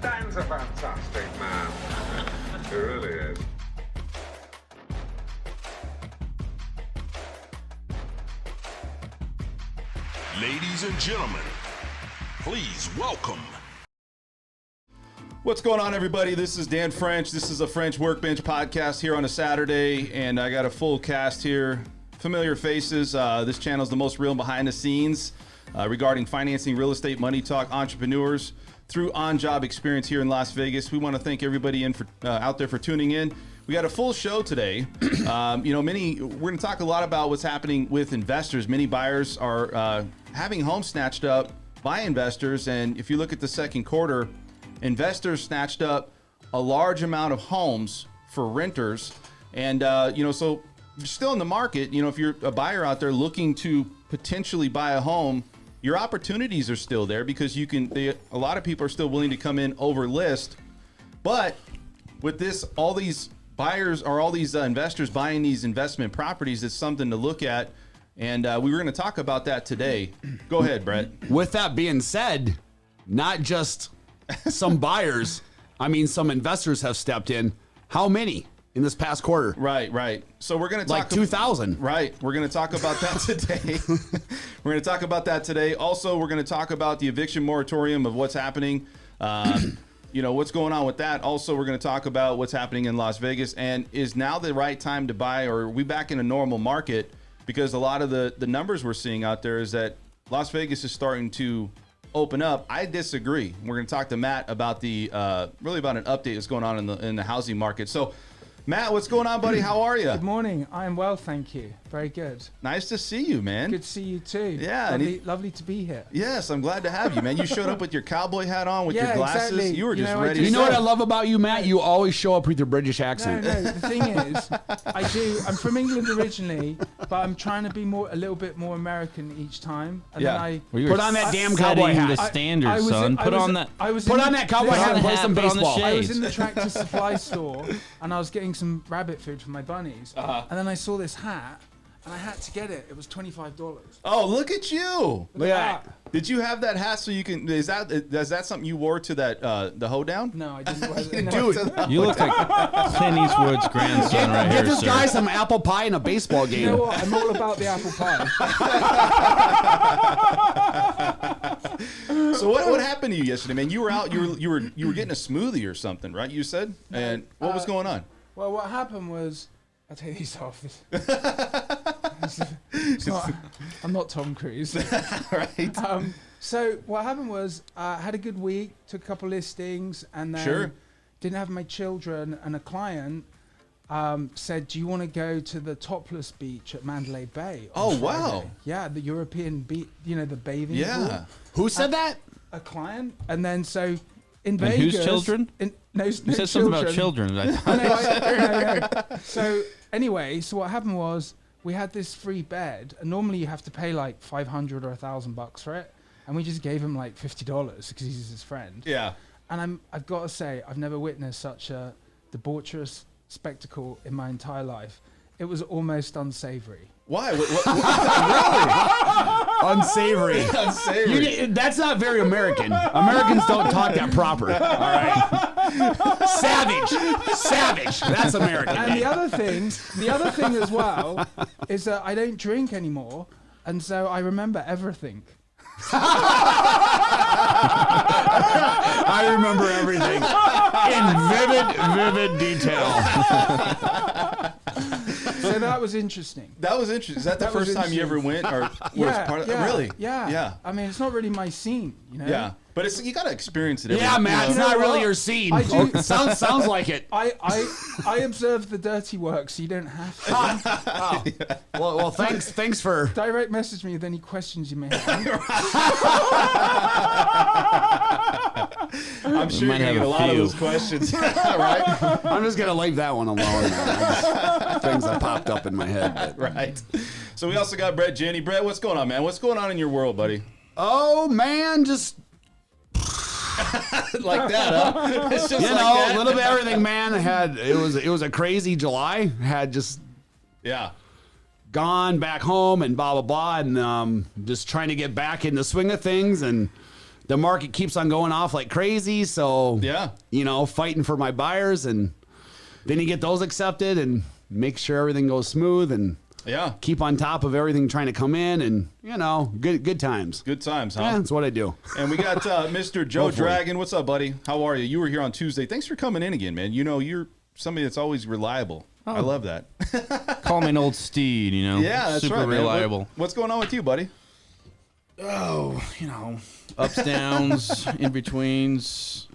Dan's a fantastic man. He really is. Ladies and gentlemen, please welcome. What's going on, everybody? This is Dan French. This is a French Workbench podcast here on a Saturday, and I got a full cast here. Familiar faces. This channel is the most real behind the scenes regarding financing, real estate, money talk, entrepreneurs through on-job experience here in Las Vegas. We want to thank everybody out there for tuning in. We got a full show today. We're going to talk a lot about what's happening with investors. Many buyers are having homes snatched up by investors, and if you look at the second quarter, investors snatched up a large amount of homes for renters. And, so you're still in the market. If you're a buyer out there looking to potentially buy a home, your opportunities are still there because a lot of people are still willing to come in over list. But with this, all these buyers or all these investors buying these investment properties, it's something to look at. And we were going to talk about that today. Go ahead, Brett. With that being said, not just some buyers, some investors have stepped in. How many in this past quarter? Right. So we're going to talk like 2,000. Right. We're going to talk about that today. We're going to talk about that today. Also, we're going to talk about the eviction moratorium of what's happening. What's going on with that. Also, we're going to talk about what's happening in Las Vegas, and is now the right time to buy, or are we back in a normal market? Because a lot of the numbers we're seeing out there is that Las Vegas is starting to open up. I disagree. We're going to talk to Matt about really about an update that's going on in the housing market. So, Matt, what's going on, buddy? How are you? Good morning. I am well, thank you. Very good. Nice to see you, man. Good to see you too. Yeah. Lovely to be here. Yes, I'm glad to have you, man. You showed up with your cowboy hat on, with your glasses. Exactly. You were just ready. You know what I love about you, Matt? You always show up with your British accent. No, the thing is, I'm from England originally, but I'm trying to be a little bit more American each time. And then put on that damn cowboy hat. The standard, son. Put on that cowboy hat and play some baseball. I was in the Tractor Supply store, and I was getting some rabbit food for my bunnies. And then I saw this hat, and I had to get it. It was $25. Oh, look at you! Look at that. Did you have that hat so you can? Is that something you wore to that the hoedown? No, I didn't wear it. Dude, You look like Clint Eastwood's grandson right here, Give this sir. guy some apple pie in a baseball game. You know what? I'm all about the apple pie. So what happened to you yesterday, man? You were out. You were getting a smoothie or something, right? You said. And what was going on? Well, what happened was, I'll take these off. I'm not Tom Cruise. Right. So what happened was, I had a good week, took a couple listings, and then didn't have my children, and a client said, do you want to go to the topless beach at Mandalay Bay on Friday? Wow. Yeah, the European beach, the bathing pool. Who said that? A client. And then so in And Vegas. whose children? No You said something about children. No. So anyway, so what happened was, we had this free bed, and normally you have to pay like $500 or $1,000 for it, and we just gave him like $50 because he's his friend. Yeah. And I've got to say, I've never witnessed such a debaucherous spectacle in my entire life. It was almost unsavory. Why? Really? Unsavory. Unsavory. That's not very American. Americans don't talk that proper. All right. Savage. That's American. And the other thing as well is that I don't drink anymore, and so I remember everything. I remember everything in vivid detail. So that was interesting. That was interesting. Is that the first time you ever went, or was part of? Really? Yeah. I mean, it's not really my scene, Yeah, but you got to experience it. Yeah, Matt, it's not really your scene. I do. Sounds like it. I observe the dirty work, so you don't have to. Well, thanks for Direct message me with any questions you may have. I'm sure you're getting a lot of those questions, right? I'm just gonna leave that one alone. Things that popped up in my head. But. Right. So we also got Brett Jenny. Brett, what's going on, man? What's going on in your world, buddy? Oh man, just like that, huh? It's just a little bit of everything, man. It was a crazy July. Had just gone back home and blah blah blah, and just trying to get back in the swing of things and the market keeps on going off like crazy. So, fighting for my buyers, and then you get those accepted and make sure everything goes smooth and keep on top of everything trying to come in, and, good times. Good times, huh? Yeah, that's what I do. And we got Mr. Joe Dragon. What's up, buddy? How are you? You were here on Tuesday. Thanks for coming in again, man. You're somebody that's always reliable. Oh. I love that. Call me an old steed, Yeah, that's super right, man. reliable. What's going on with you, buddy? Oh, ups, downs, in betweens.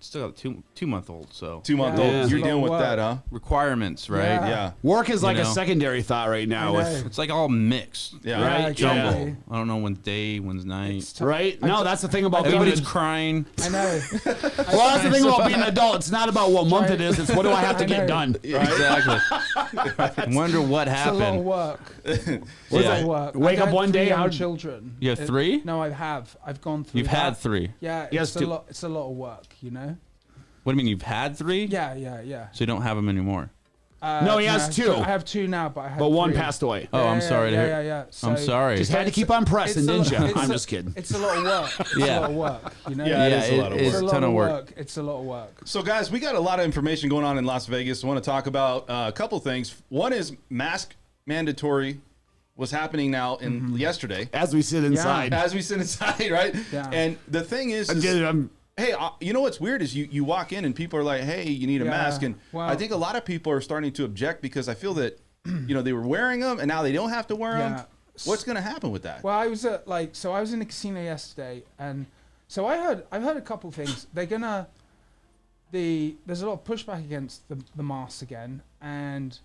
Still got a 2-month-old, so 2-month-old. You're dealing with that, huh? Requirements, right? Yeah. Work is like a secondary thought right now. It's like all mixed. Yeah. Right? Jumble. Yeah. I don't know when's day, when's night. Right? No, that's the thing about Everybody's being crying. I know. well, that's the thing about being an adult. It's not about what month it is. It's what do I have to get done. Exactly. Wonder what happened. It's a lot of work. Yeah. A lot of work. Wake up one day. How children? You have 3? No, I have. I've gone through. You've had 3. Yeah, Yes, it's a lot. It's a lot of work. What do you mean you've had 3? Yeah. So you don't have them anymore? No, he has 2. I have 2 now, but I had But 1 3. passed away. Oh, I'm sorry to hear. Yeah. So I'm sorry. Just had to keep on pressing, didn't you? I'm just kidding. It's a lot of work. It's a lot of work. Yeah, it is a lot of work. It's a ton of work. It's a lot of work. So, guys, we got a lot of information going on in Las Vegas. I want to talk about a couple things. One is mask mandatory was happening now in yesterday. As we sit inside. As we sit inside, right? Yeah. And the thing is hey, you know what's weird is you walk in and people are like, hey, you need a mask. And I think a lot of people are starting to object because I feel that, they were wearing them and now they don't have to wear them. What's going to happen with that? Well, I was at I was in a casino yesterday, and so I've heard a couple things. They're gonna there's a lot of pushback against the masks again, and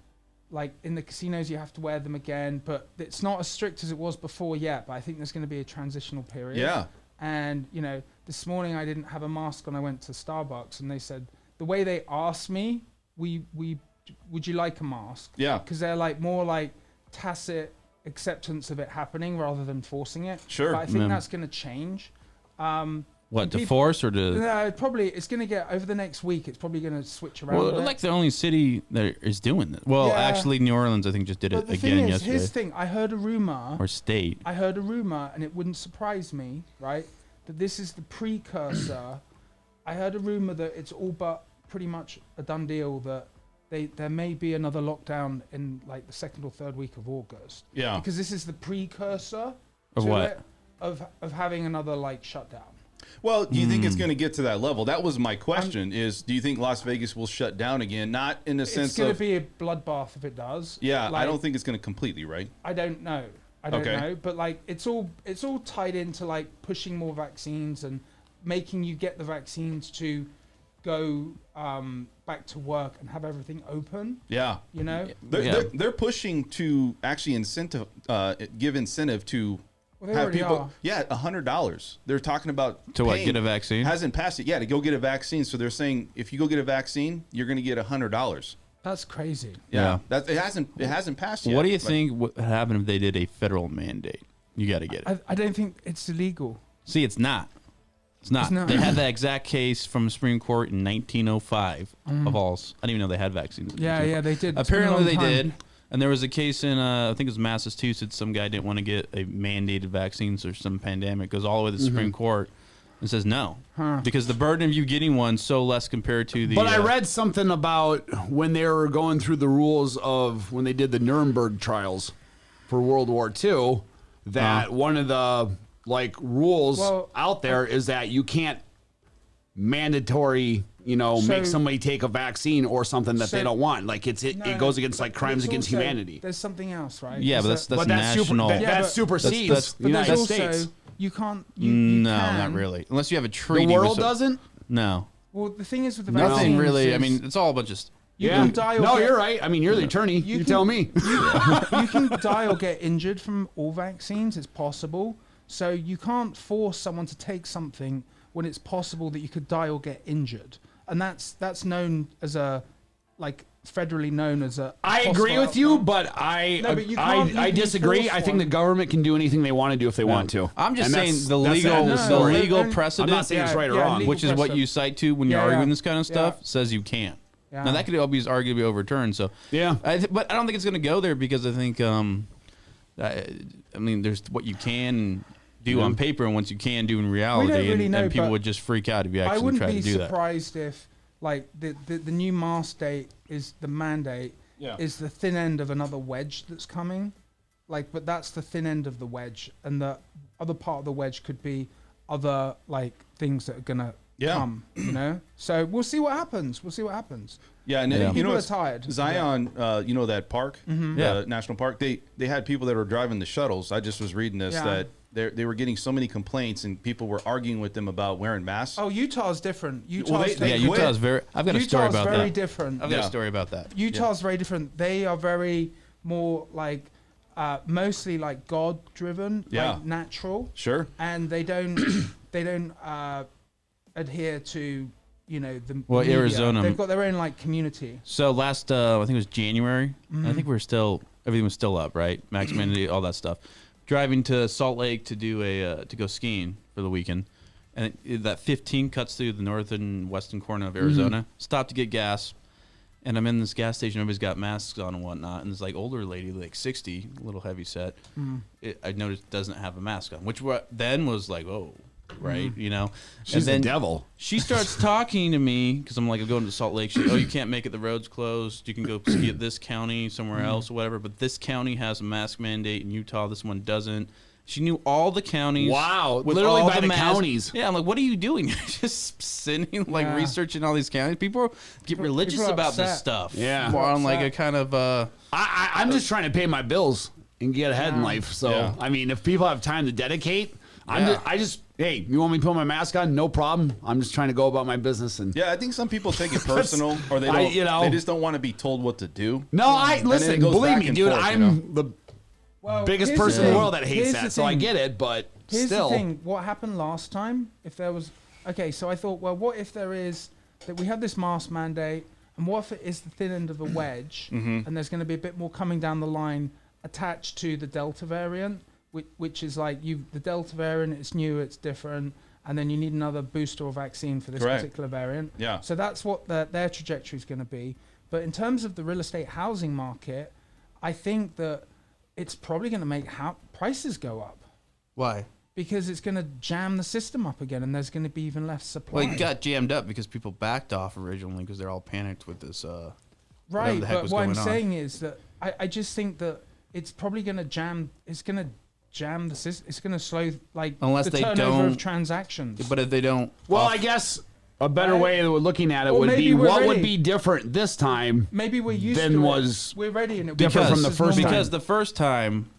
like in the casinos you have to wear them again, but it's not as strict as it was before yet. But I think there's going to be a transitional period. Yeah. And this morning I didn't have a mask when I went to Starbucks, and they said the way they asked me, would you like a mask? Yeah. Because they're more like tacit acceptance of it happening rather than forcing it. Sure. But I think that's going to change. What, to force or to? No, it's going to get over the next week. It's probably going to switch around. Well, like the only city that is doing this. Well, actually, New Orleans I think just did it again yesterday. Here's the thing. I heard a rumor. Or state. I heard a rumor, and it wouldn't surprise me, right? That this is the precursor. I heard a rumor that it's all but pretty much a done deal that there may be another lockdown in like the 2nd or 3rd week of August. Yeah. Because this is the precursor of to what? It, of having another shutdown. Well, do you think it's going to get to that level? That was my question. Do you think Las Vegas will shut down again? Not in the sense it's going to be a bloodbath if it does. Yeah, I don't think it's going to completely, right? I don't know. I don't know, but it's all tied into pushing more vaccines and making you get the vaccines to go back to work and have everything open. Yeah. They're pushing to actually give incentive to have people. Yeah, $100. They're talking about to what, get a vaccine? Hasn't passed it. Yeah, to go get a vaccine. So they're saying if you go get a vaccine, you're going to get $100. That's crazy. Yeah. It hasn't passed yet. What do you think would happen if they did a federal mandate? You got to get it. I don't think it's illegal. See, it's not. It's not. They had that exact case from the Supreme Court in 1905 of all. I didn't even know they had vaccines. Yeah, they did. Apparently they did. And there was a case in, I think it was Massachusetts. Some guy didn't want to get a mandated vaccines or some pandemic. Goes all the way to the Supreme Court and says no. Because the burden of you getting one so less compared to the... But I read something about when they were going through the rules of when they did the Nuremberg trials for World War II, that one of the rules out there is that you can't mandatory... make somebody take a vaccine or something that they don't want. It goes against crimes against humanity. There's something else, right? Yeah, but that's national. That supersedes the United States. You can't. No, not really. Unless you have a treaty. The world doesn't? No. Well, the thing is with the vaccines, nothing really. I mean, it's all a bunch of. You can die. You're right. I mean, you're the attorney. You tell me. You can die or get injured from all vaccines. It's possible. So you can't force someone to take something when it's possible that you could die or get injured. And that's known as federally known as a. I agree with you, but I disagree. I think the government can do anything they want to do if they want to. I'm just saying the legal precedent. I'm not saying it's right or wrong, which is what you cite to when you're arguing this kind of stuff. Says you can't. Yeah. Now that could always arguably be overturned. So but I don't think it's going to go there because I think I mean there's what you can. do on paper and what you can do in reality, really know, and people but would just freak out if you I actually wouldn't tried be to do that. surprised if, like, the new mask date is the mandate is the thin end of another wedge that's coming. Like, but that's the thin end of the wedge, and the other part of the wedge could be other like things that are gonna come. You know, so we'll see what happens. Yeah, and people you know, are tired. Zion, you know that park, the national park. They had people that were driving the shuttles. I just was reading this that they were getting so many complaints, and people were arguing with them about wearing masks. Oh, Utah's different. Utah's very. I've got a story about very that. different. I've got a story about that. Utah's very different. They are very more like mostly like God driven, like natural. Sure. And they don't adhere to, you know, the Well, media. Arizona, They've got their own like community. So last, I think it was January. I think everything was still up, right? Max mandate, all that stuff. Driving to Salt Lake to do to go skiing for the weekend, and that 15 cuts through the northern and western corner of Arizona. Stopped to get gas, and I'm in this gas station. Everybody's got masks on and whatnot, and this like older lady, like 60, a little heavy set. I noticed doesn't have a mask on, which then was like, oh. Right, you know, she's the devil. She starts talking to me because I'm like, I'm going to Salt Lake. She's like, oh, you can't make it. The road's closed. You can go ski at this county, somewhere else, or whatever. But this county has a mask mandate in Utah. This one doesn't. She knew all the counties. Wow, with literally all by the masks. counties. Yeah, I'm like, what are you doing? Just sitting, like researching all these counties. People get religious people are about upset. this stuff. Yeah. More on like a kind of. I'm just trying to pay my bills and get ahead in life. So I mean, if people have time to dedicate, hey, you want me to put my mask on? No problem. I'm just trying to go about my business. And I think some people take it personal, or they don't. They just don't want to be told what to do. No, listen. Believe me, dude. Forth, I'm the biggest person in the world that hates that. So I get it, but here's still. the thing. What happened last time? If there was so I thought, well, what if there is that we have this mask mandate, and what if it is the thin end of a wedge, and there's going to be a bit more coming down the line attached to the Delta variant. Which is like the Delta variant, it's new, it's different, and then you need another booster or vaccine for this particular variant. Yeah. So that's what their trajectory is going to be. But in terms of the real estate housing market, I think that it's probably going to make prices go up. Why? Because it's going to jam the system up again, and there's going to be even less supply. Well, it got jammed up because people backed off originally because they're all panicked with this. Right, but what I'm saying is that I just think that it's probably going to jam. It's going to jam the system. It's going to slow unless the they turnover of transactions. But if they don't, I guess a better way of looking at it would be what would be different this time. Maybe we're used than to was it. We're ready, and it different from the first time. Because the first time,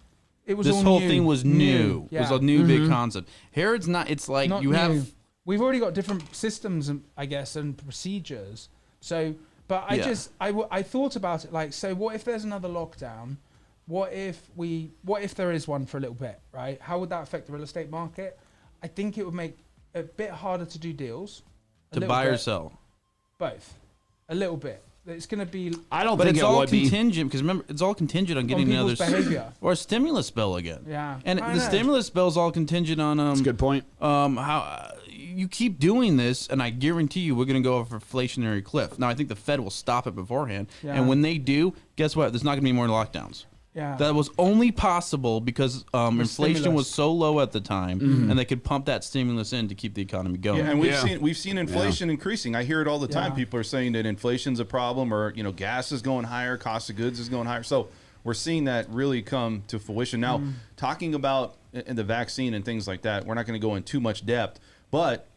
it was this whole thing was new. Yeah. It was a new big concept. Here it's not. It's like Not you new. have. We've already got different systems, I guess, and procedures. So, but I thought about it like, so what if there's another lockdown? What if there is one for a little bit, right? How would that affect the real estate market? I think it would make it a bit harder to do deals. To buy or sell? Both. A little bit. It's going to be... I don't but think it's it all would be. contingent, because remember, it's all contingent on getting another... behavior. Or a stimulus bill again. Yeah. And the stimulus bill is all contingent on... That's a good point. How you keep doing this, and I guarantee you we're going to go off an inflationary cliff. Now, I think the Fed will stop it beforehand. Yeah. And when they do, guess what? There's not going to be more lockdowns. Yeah. That was only possible because inflation was so low at the time, and they could pump that stimulus in to keep the economy going. Yeah, and we've seen inflation increasing. I hear it all the time. People are saying that inflation's a problem, or gas is going higher, cost of goods is going higher. So we're seeing that really come to fruition. Now, talking about the vaccine and things like that, we're not going to go in too much depth, but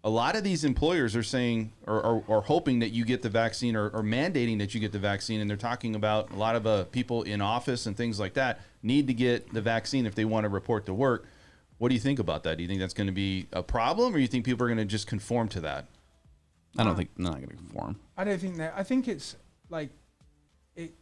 a lot of these employers are saying or hoping that you get the vaccine or mandating that you get the vaccine. And they're talking about a lot of people in office and things like that need to get the vaccine if they want to report to work. What do you think about that? Do you think that's going to be a problem, or do you think people are going to just conform to that? I don't think they're not going to conform. I don't think that. I think it's like it.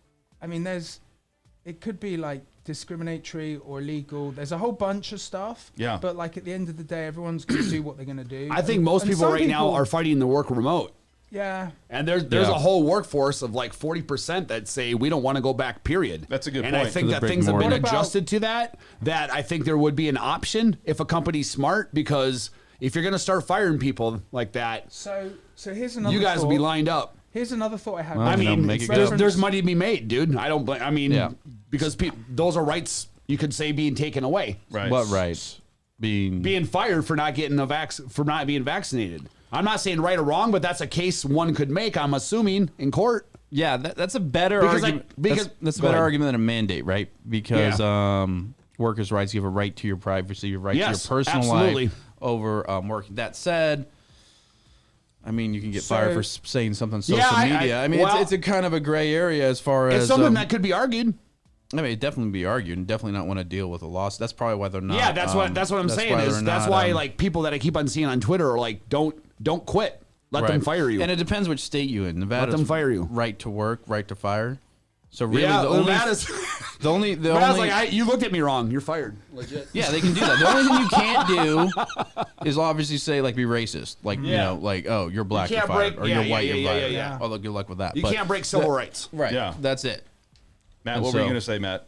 I mean, it could be like discriminatory or illegal. There's a whole bunch of stuff. Yeah. But like at the end of the day, everyone's going to do what they're going to do. I think most people right now are fighting the work remote. Yeah. And there's a whole workforce of like 40% that say we don't want to go back, period. That's a good point. And I think that things have been adjusted to that I think there would be an option if a company's smart, because if you're going to start firing people like that, so here's another you guys will be lined up. Here's another thought I had. Well, I mean, there's money to be made, dude. I don't blame. I mean, because those are rights you could say being taken away. Right. What rights? being fired for not getting for not being vaccinated. I'm not saying right or wrong, but that's a case one could make, I'm assuming, in court. Yeah, that's a better argument. That's a better argument than a mandate, right? Because workers' rights, you have a right to your privacy, your right to your personal life over working. That said, I mean, you can get fired for saying something on social media. I mean, it's a kind of a gray area as far as... It's something that could be argued. I mean, it definitely be argued and definitely not want to deal with a loss. That's probably why they're not. Yeah, that's what I'm saying. That's why like people that I keep on seeing on Twitter are like, don't quit. Let them fire you. And it depends which state you in. Nevada, let them fire you. Right to work, right to fire. So really, Nevada's the only. Like, you looked at me wrong. You're fired. Legit. Yeah, they can do that. The only thing you can't do is obviously say like be racist, like you know, like oh you're black, you're fired, or you're white, you're fired. Yeah. Oh, good luck with that. You can't break civil rights. Right. Yeah. That's it. Matt, what were you going to say, Matt,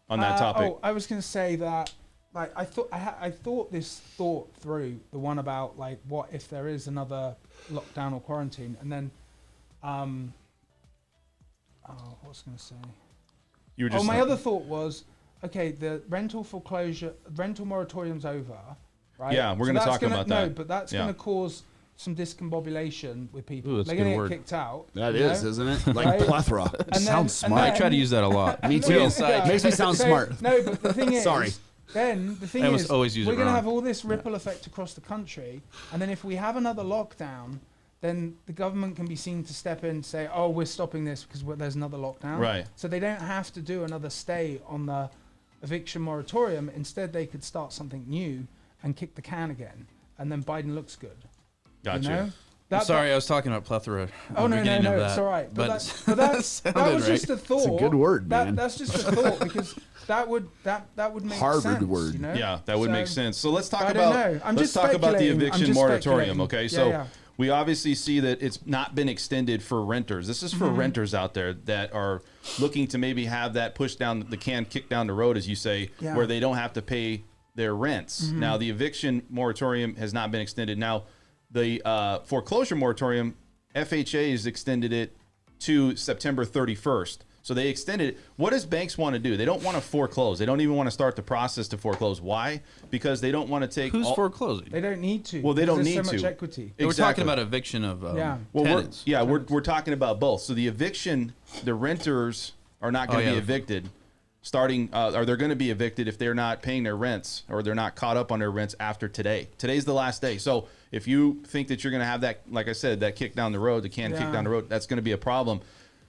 on that topic? I was going to say that, like, I thought this thought through, the one about like what if there is another lockdown or quarantine, and then, what was I going to say? You were just my other thought was, okay, the rental moratorium's over, right? Yeah, we're going to talk about that. No, but that's going to cause some discombobulation with people. Ooh, that's They're a good going to word. get kicked out. That is, isn't it? Like Right? plethora. It sounds smart. I try to use that a lot. Me too. Makes me sound So, smart. No, but the thing is, Sorry. Then the thing I almost is, always use we're it going to wrong. have all this ripple effect across the country, and then if we have another lockdown, then the government can be seen to step in and say, "Oh, we're stopping this because there's another lockdown." Right. So they don't have to do another stay on the eviction moratorium. Instead, they could start something new and kick the can again, and then Biden looks good. Gotcha. You know? I'm sorry, I was talking about plethora. Oh no, That, it's all right. But that was right. just a thought. It's a good word, man. That's just a thought because that would make Harvard sense. word. You know? Yeah, that would make sense. So let's talk I don't know. let's talk about the speculating. eviction moratorium. Okay, Yeah, so yeah. we obviously see that it's not been extended for renters. This is for renters out there that are looking to maybe have that pushed down the can, kicked down the road, as you say, Yeah. where they don't have to pay their rents. Now the eviction moratorium has not been extended. Now the foreclosure moratorium, FHA has extended it to September 31st. So they extended it. What does banks want to do? They don't want to foreclose. They don't even want to start the process to foreclose. Why? Because they don't want to take... Who's foreclosing? They don't need to. Well, they don't because need there's so much to. equity. We're Exactly. talking about eviction of Yeah. Well, tenants. we're talking about both. So the eviction, the renters are not going to be evicted. Or they're going to be evicted if they're not paying their rents or they're not caught up on their rents after today. Today's the last day. So if you think that you're going to have that, like I said, that kick down the road, the can kick down the road, that's going to be a problem.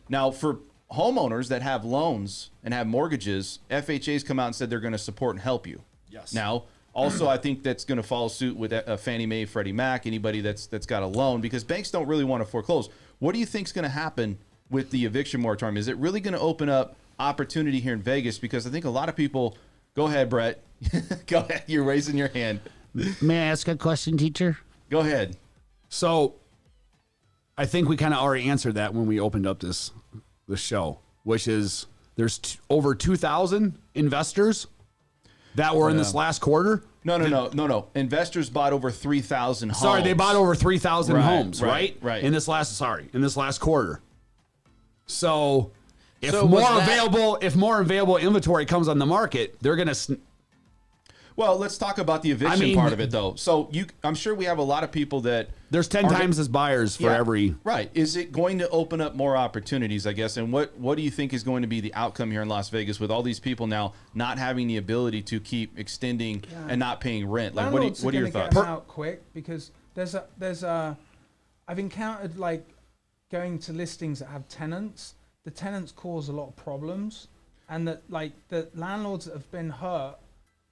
Now, for homeowners that have loans and have mortgages, FHA's come out and said they're going to support and help you. Yes. Now, also, I think that's going to follow suit with Fannie Mae, Freddie Mac, anybody that's got a loan, because banks don't really want to foreclose. What do you think is going to happen with the eviction moratorium? Is it really going to open up opportunity here in Vegas? Because I think a lot of people... Go ahead, Brett. Go ahead. You're raising your hand. May I ask a question, teacher? Go ahead. So I think we kind of already answered that when we opened up this show, which is there's over 2,000 investors that were in this last quarter. No. Investors bought over 3,000 homes. Sorry, they bought over 3,000 Right, homes, right, right? right. In this last quarter. So if So was if more available inventory comes on the market, they're going to... Well, let's talk about the eviction part of it, though. So I'm sure we have a lot of people that... There's 10 times as buyers for every... Right. Is it going to open up more opportunities, I guess? And what do you think is going to be the outcome here in Las Vegas with all these people now not having the ability to keep extending and not paying rent? Like, what are your thoughts? Get them out quick because I've encountered like going to listings that have tenants. The tenants cause a lot of problems, and that like the landlords that have been hurt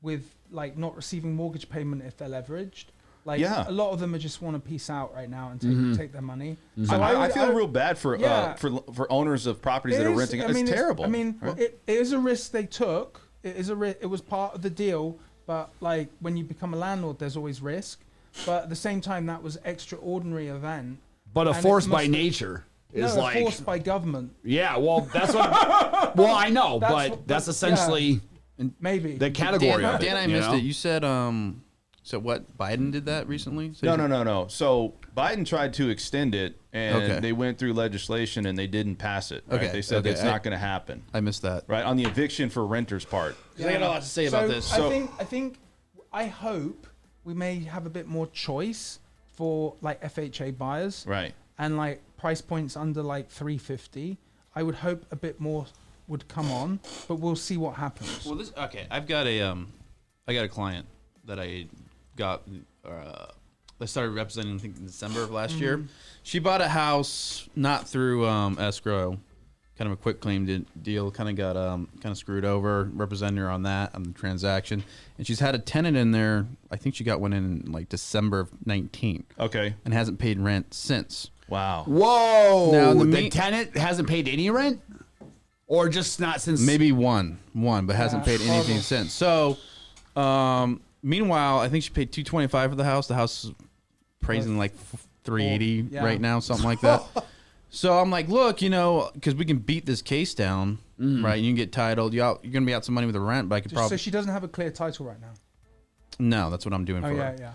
with like not receiving mortgage payment if they're leveraged. Like a lot of them are just want to peace out right now and take their money. So I feel real bad for owners of properties that are renting. It's terrible. It is a risk they took. It was part of the deal. But like when you become a landlord, there's always risk. But at the same time, that was extraordinary event. But a force by nature is like... forced by government. Yeah, well, that's what... well, I know, but that's essentially... Maybe the category of it. Dan, I missed it. You said, so what? Biden did that recently? So No. So Biden tried to extend it, and they went through legislation, and they didn't pass it. Right? Okay. They said it's not going to happen. I missed that. Right on the eviction for renters part. I got a lot to say about this. I think I hope we may have a bit more choice for like FHA buyers. Right. And like price points under like 350. I would hope a bit more would come on, but we'll see what happens. Well, I've got a client that I got. I started representing, I think, in December of last year. She bought a house not through escrow, kind of a quick claim deal. Kind of got kind of screwed over, representing her on the transaction. And she's had a tenant in there. I think she got one in like December of 19. Okay. And hasn't paid rent since. Wow. Whoa! Now, the tenant hasn't paid any rent, or just not since maybe one, but hasn't paid anything since. So, meanwhile, I think she paid $225 for the house. The house is praising like $380 right now, something like that. So I'm like, look, because we can beat this case down, right? You can get titled. You're gonna be out some money with the rent, but I could probably. So she doesn't have a clear title right now. No, that's what I'm doing for her. Yeah.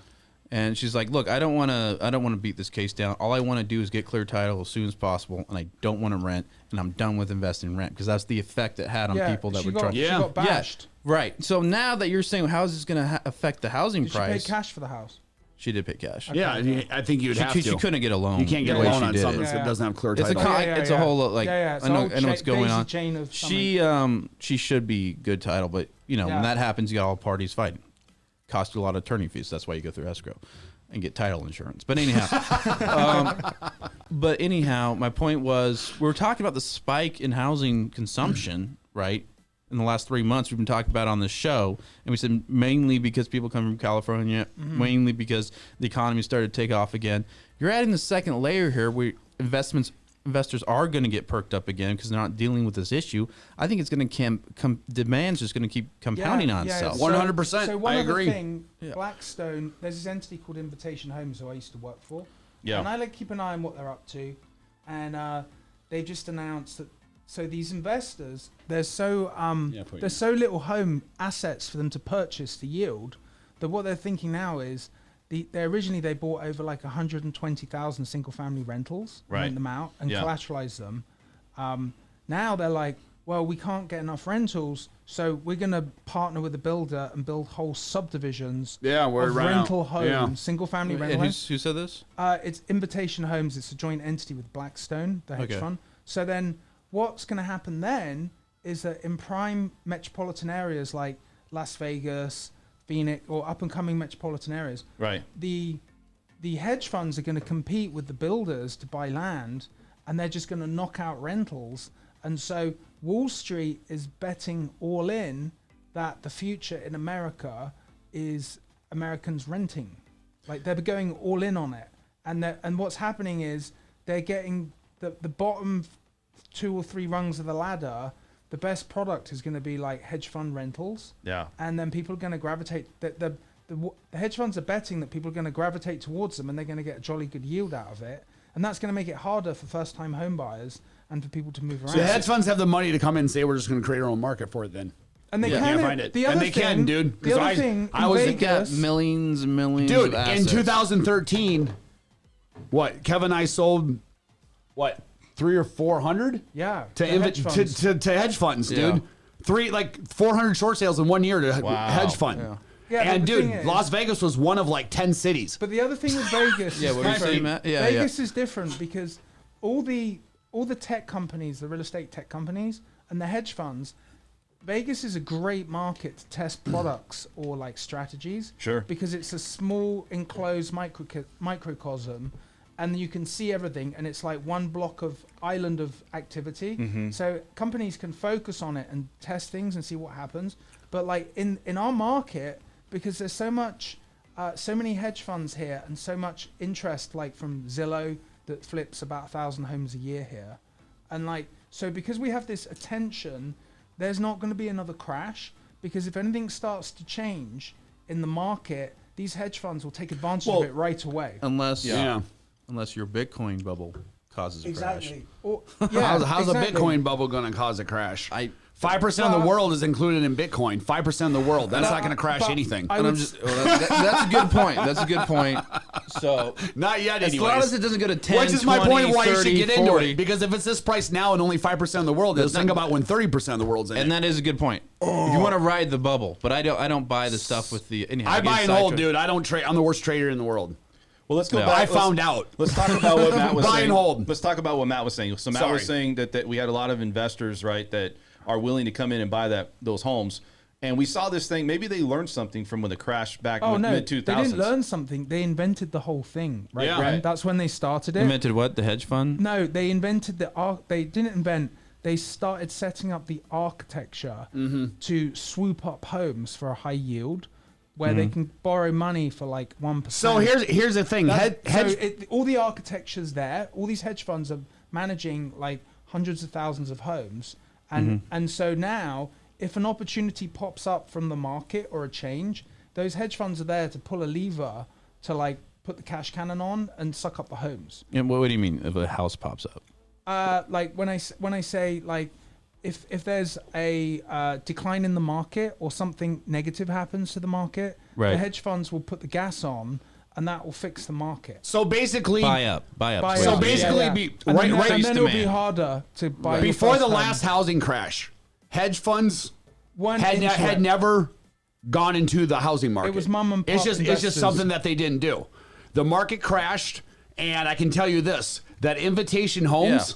And she's like, look, I don't want to beat this case down. All I want to do is get clear title as soon as possible, and I don't want to rent, and I'm done with investing in rent because that's the effect it had on people that would try. She got bashed. Yeah, right. So now that you're saying, how is this going to affect the housing price? She paid cash for the house. She did pay cash. Okay. Yeah, I think you'd have to. She couldn't get a loan. You can't get a loan on something that doesn't have clear title. It's a whole like. I know what's going on. She should be good title, but when that happens, you got all parties fighting. Cost you a lot of attorney fees. That's why you go through escrow and get title insurance. But anyhow, my point was we were talking about the spike in housing consumption, right? In the last 3 months, we've been talking about on this show, and we said mainly because people come from California, mainly because the economy started to take off again. You're adding the second layer here where investors are going to get perked up again because they're not dealing with this issue. I think it's going to demand's just going to keep compounding on itself. 100%. So one I other agree. thing, Blackstone, there's this entity called Invitation Homes who I used to work for. Yeah. And I like keep an eye on what they're up to. And they've just announced that so these investors, there's so little home assets for them to purchase to yield that what they're thinking now is they originally bought over like 120,000 single family rentals, rent them out and collateralize them. Now they're like, well, we can't get enough rentals, so we're going to partner with a builder and build whole subdivisions of rental homes, single family rental homes. Who said this? It's Invitation Homes. It's a joint entity with Blackstone, the hedge fund. So then what's going to happen then is that in prime metropolitan areas like Las Vegas, Phoenix, or up-and-coming metropolitan areas, right, the hedge funds are going to compete with the builders to buy land, and they're just going to knock out rentals. And so Wall Street is betting all in that the future in America is Americans renting. Like they're going all in on it. And what's happening is they're getting the bottom 2 or 3 rungs of the ladder. The best product is going to be like hedge fund rentals. Yeah. And then people are going to gravitate. The hedge funds are betting that people are going to gravitate towards them and they're going to get a jolly good yield out of it. And that's going to make it harder for first-time home buyers and for people to move around. So the hedge funds have the money to come in and say, we're just going to create our own market for it then. And they can't find it. The other and they can, dude. The other thing, I was got millions and millions dude, of assets. in 2013, Kevin and I sold, 300 or 400? Yeah. To hedge funds, dude. 400 short sales in 1 year to hedge fund. Yeah. Yeah, and dude, Las Vegas was one of like 10 cities. But the other thing with Vegas what are you saying, Matt? Vegas is different because all the tech companies, the real estate tech companies and the hedge funds, Vegas is a great market to test products or like strategies. Sure. Because it's a small enclosed microcosm and you can see everything and it's like one block of island of activity. Mm-hmm. So companies can focus on it and test things and see what happens. But like in our market, because there's so many hedge funds here and so much interest, like from Zillow that flips about 1,000 homes a year here. And like, so because we have this attention, there's not going to be another crash because if anything starts to change in the market, these hedge funds will take advantage of it right away. Unless your Bitcoin bubble causes a crash. Or, how's a Bitcoin bubble going to cause a crash? 5% of the world is included in Bitcoin. 5% of the world. That's not going to crash anything. That's a good point. That's a good point. So not yet, anyways. As long as it doesn't go to 10, which is 20, my point of why 30, you should get 40. into it. Because if it's this price now and only 5% of the world, then think about when 30% of the world's in it. And that is a good point. If you want to ride the bubble, but I don't buy the stuff with the. Anyhow, I buy and hold, dude. I don't trade. I'm the worst trader in the world. Well, let's go Yeah. back. I found out. Let's talk about what Matt was Buy saying. and hold. Let's talk about what Matt was saying. So Matt was saying that we had a lot of investors, right, that are willing to come in and buy those homes. And we saw this thing. Maybe they learned something from when the crash back in the mid-2000s. They didn't learn something. They invented the whole thing, right? Yeah. Brent? Right. That's when they started it. Invented what? The hedge fund? No, they invented they didn't invent. They started setting up the architecture to swoop up homes for a high yield, where they can borrow money for like 1%. So here's the thing. All the architecture's there. All these hedge funds are managing like hundreds of thousands of homes, and so now if an opportunity pops up from the market or a change, those hedge funds are there to pull a lever to like put the cash cannon on and suck up the homes. And what do you mean if a house pops up? Like when I say like if there's a decline in the market or something negative happens to the market, Right. the hedge funds will put the gas on and that will fix the market. So basically, Buy up. So basically, and right, then it'll be demand. harder to buy your before first the home. last housing crash, hedge funds Weren't had into it. never gone into the housing market. It was mom and pop It's just investors. something that they didn't do. The market crashed, and I can tell you this: that Invitation Homes.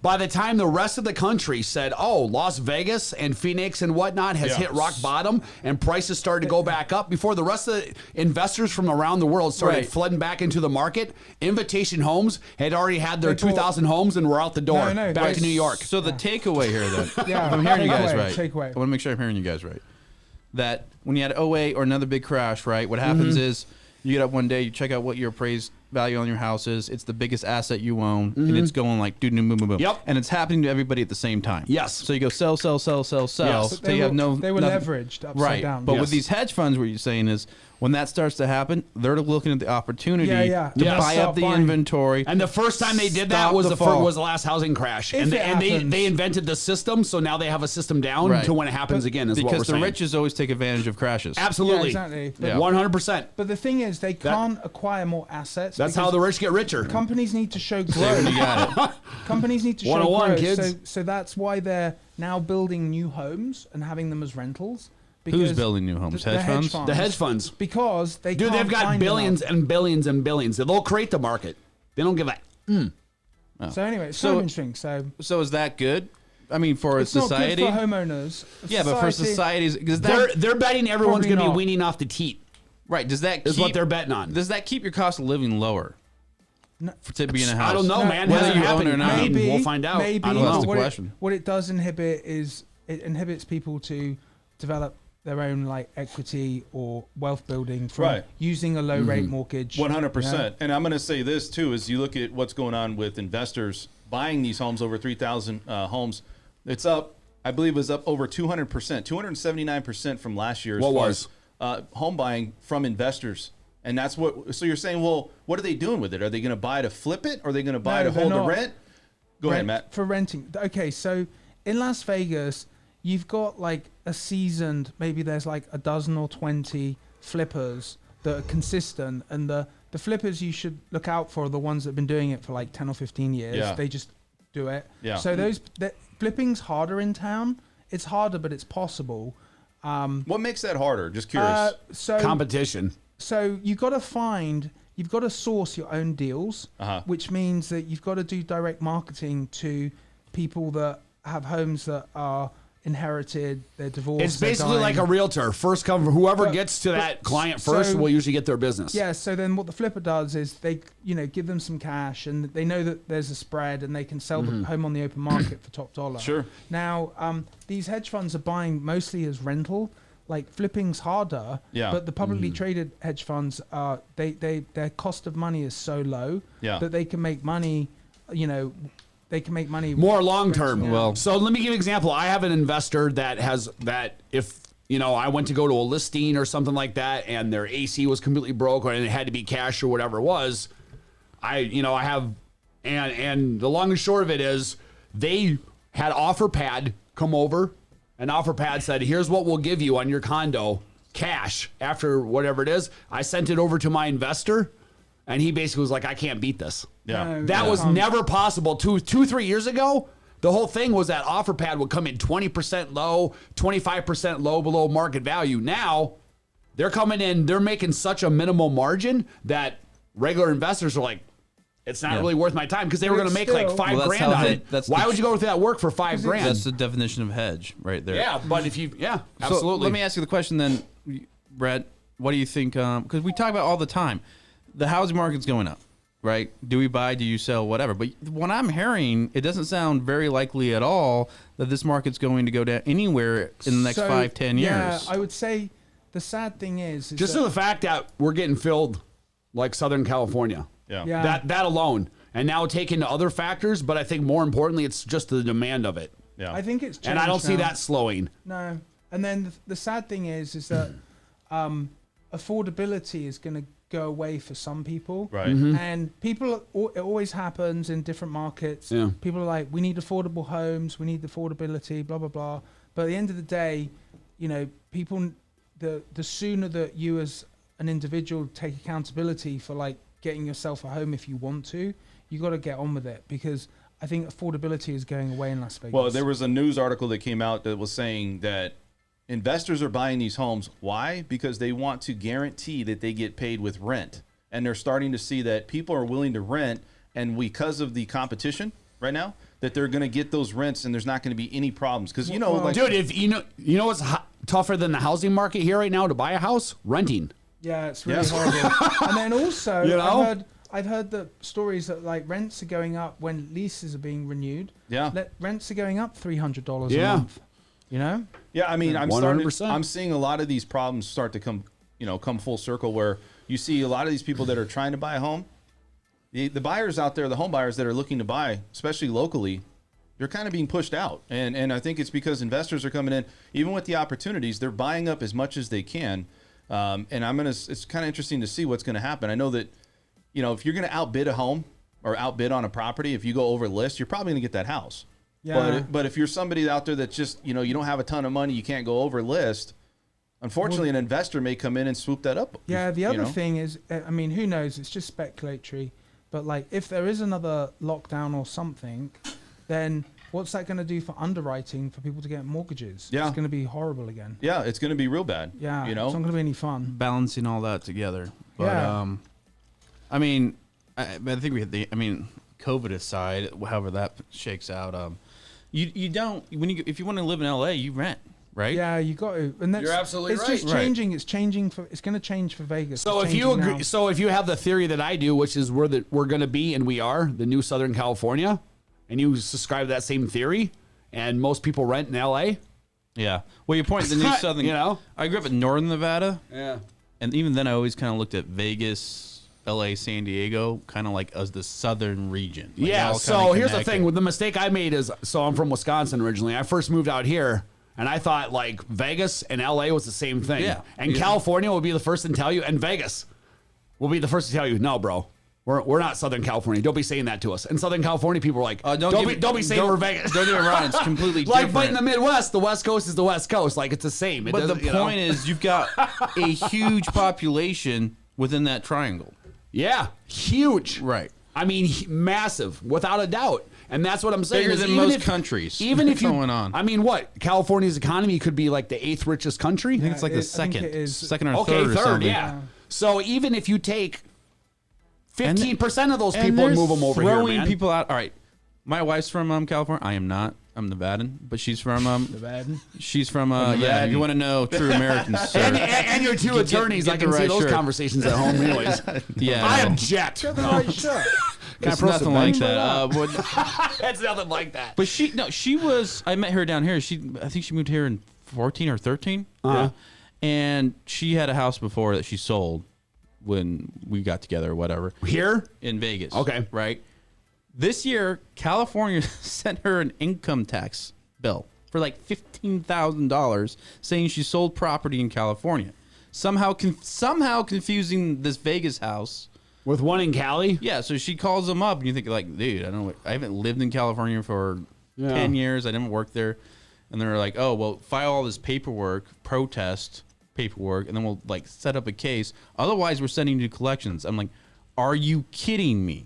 By the time the rest of the country said, "Oh, Las Vegas and Phoenix and whatnot has hit rock bottom and prices started to go back up," before the rest of the investors from around the world started flooding back into the market, Invitation Homes had already had their 2,000 homes and were out the door back to New York. So the takeaway here, then, Yeah, if I'm hearing you guys takeaway, right. takeaway. I want to make sure I'm hearing you guys right. That when you had 08 or another big crash, right? What happens is you get up one day, you check out what your appraised value on your house is. It's the biggest asset you own, and it's going like boom, boom, boom, boom. Yep. And it's happening to everybody at the same time. Yes. So you go sell, Yes. till you have no. They were nothing. leveraged upside Right. down. But Yes. with these hedge funds, what you're saying is when that starts to happen, they're looking at the opportunity Yeah. to Yeah. buy Start up the buying. inventory. And the first time they did that Stop was the fall. was the last housing crash, If and, it they happens. invented the system, so now they have a system down Right. to when it happens again. Is what we're because the saying. riches always take advantage of crashes. Absolutely, Yeah, exactly. Yeah. 100%. But the thing is, they can't acquire more assets. That's how because the rich get richer. companies need to show You growth. got it. Companies need to show 101, growth. kids. So that's why they're now building new homes and having them as rentals. Who's because building new homes? the Hedge funds? The hedge funds, Because they dude, can't they've got find billions enough. and billions and billions. They'll create the market. They don't give a. So anyway, it's So- so interesting. So So is that good? I mean, for it's society. not good for homeowners. Yeah, but for societies, because They're betting everyone's Probably going to be not. weaning off the teat. right? Does that Is keep, what they're betting on. Does that keep your cost of living lower? To be in a house. I don't know, No, man. whether Hasn't you own happened. it or not. Maybe We'll find out. Maybe I don't Well, know. that's the what question. what it does inhibit is it inhibits people to develop their own like equity or wealth building from Right. using a low rate mortgage. 100%. And I'm going to say this too: is you look at what's going on with investors buying these homes, over 3,000 homes. It's up. I believe it was up over 200%, 279% from last year. As What far was? as, home buying from investors? And that's what. So you're saying, well, what are they doing with it? Are they going to buy to flip it? Or are they going to buy No, to they're hold the not. rent? Go ahead, Matt. For renting. Okay, so in Las Vegas, you've got like a seasoned, maybe there's like a dozen or 20 flippers that are consistent, and the flippers you should look out for are the ones that have been doing it for like 10 or 15 years. Yeah. They just do it. Yeah. So flipping's harder in town. It's harder, but it's possible. What makes that harder? Just curious. So Competition. So you've got to source your own deals, which means that you've got to do direct marketing to people that have homes that are inherited, they're divorced. It's they're basically like a dying. realtor. First come, whoever But- gets to but- that client first so- will usually get their business. Yeah, so then what the flipper does is they, give them some cash and they know that there's a spread and they can sell the home on the open market for top dollar. Sure. Now, these hedge funds are buying mostly as rental. Like flipping's harder, Yeah. but the publicly traded hedge funds are their cost of money is so low Yeah. that they can make money. They can make money More long term. Yeah. Well- so let me give you an example. I have an investor that has that if I went to go to a listing or something like that and their AC was completely broke and it had to be cash or whatever it was, I have and the long and short of it is they had OfferPad come over and OfferPad said, "Here's what we'll give you on your condo cash after whatever it is." I sent it over to my investor and he basically was like, "I can't beat this." Yeah. No, That yeah. was never possible 3 years ago. The whole thing was that offer pad would come in 20% low, 25% low below market value. Now they're coming in, they're making such a minimal margin that regular investors are like, it's not really worth my time because they were going to make like $5,000 on it. Why would you go through that work for $5,000? That's the definition of hedge right there. Yeah, but if you, absolutely. So let me ask you the question then, Brett. What do you think? Because we talk about all the time, the housing market's going up, right? Do we buy? Do you sell? Whatever. But what I'm hearing, it doesn't sound very likely at all that this market's going to go down anywhere in the next 5-10 years. Yeah, I would say the sad thing is just the fact that we're getting filled like Southern California. Yeah. That alone. And now take into other factors, but I think more importantly, it's just the demand of it. Yeah. I think it's changed and I don't see now. that slowing. No. And then the sad thing is that affordability is going to go away for some people. Right. And people, it always happens in different markets. Yeah. People are like, we need affordable homes, we need affordability, blah, blah, blah. But at the end of the day, you know, people, the sooner that you as an individual take accountability for like getting yourself a home if you want to, you got to get on with it because I think affordability is going away in Las Vegas. Well, there was a news article that came out that was saying that investors are buying these homes. Why? Because they want to guarantee that they get paid with rent. And they're starting to see that people are willing to rent. And because of the competition right now, that they're going to get those rents and there's not going to be any problems. Because, you know, like, dude, if you know what's tougher than the housing market here right now to buy a house? Renting. Yeah, it's really horrible. And then also, You know? I've heard the stories that like rents are going up when leases are being renewed. Yeah. Rents are going up $300 a Yeah. month. You know? yeah, I mean, 100%. I'm seeing a lot of these problems start to come full circle where you see a lot of these people that are trying to buy a home. The buyers out there, the home buyers that are looking to buy, especially locally, they're kind of being pushed out. And I think it's because investors are coming in, even with the opportunities, they're buying up as much as they can. And it's kind of interesting to see what's going to happen. I know that, you know, if you're going to outbid a home or outbid on a property, if you go over list, you're probably going to get that house. Yeah. But if you're somebody out there that just, you know, you don't have a ton of money, you can't go over list, unfortunately, an investor may come in and swoop that up. Yeah, the other thing is, I mean, who knows? It's just speculatory. But like, if there is another lockdown or something, then what's that going to do for underwriting for people to get mortgages? Yeah. It's going to be horrible again. Yeah, it's going to be real bad. Yeah, you know, it's not going to be any fun. Balancing all that together. But, Yeah. I mean, I think COVID aside, however that shakes out, you don't, if you want to live in LA, you rent, right? Yeah, you got to. And that's, You're absolutely it's right. just changing. It's changing it's going to change for Vegas. So It's if you changing agree, now. so if you have the theory that I do, which is we're going to be, and we are, the new Southern California, and you subscribe to that same theory, and most people rent in LA. Yeah. Well, your point, the new Southern, You know? I grew up in Northern Nevada. Yeah. And even then, I always kind of looked at Vegas, LA, San Diego, kind of like as the southern region. Like, Yeah. all So kinda here's the connected. thing. With the mistake I made is, so I'm from Wisconsin originally. I first moved out here, and I thought like Vegas and LA was the same thing. Yeah. And Yeah. California will be the first to tell you, and Vegas will be the first to tell you, no, bro. We're not Southern California. Don't be saying that to us. And Southern California people are like, don't be saying we're Vegas. Don't get me wrong, it's completely Like, different. but in the Midwest, the West Coast is the West Coast. Like, it's the same. It But the doesn't, you know? point is, you've got a huge population within that triangle. Yeah, huge. Right. I mean, massive, without a doubt. And that's what I'm saying. Bigger is than even most if- countries. Even if you, going on. I mean, what? California's economy could be like the 8th richest country? I think it's like I the think second, it is. second or Okay, third or something. yeah. So even if you take And 15% of those and people and they're move them over here, throwing man. people out. All right, my wife's from California. I am not. I'm Nevadan, but she's from She's from yeah. If you want to know true Americans, sir. and your two Get- attorneys, get I the can see right those shirt. conversations at home, anyways. Yeah, I no. object. Get the right shirt. It's nothing like that. It's nothing like that. But she was. I met her down here. I think she moved here in 14 or 13. Uh-huh. And she had a house before that she sold when we got together or whatever Here? in Vegas. Okay. Right. This year, California sent her an income tax bill for like $15,000, saying she sold property in California. Somehow confusing this Vegas house. With one in Cali? Yeah, so she calls them up, and you think like, dude, I haven't lived in California for 10 years. I didn't work there, and they're like, oh, well, file all this paperwork, protest paperwork, and then we'll like set up a case. Otherwise, we're sending you to collections. I'm like, are you kidding me?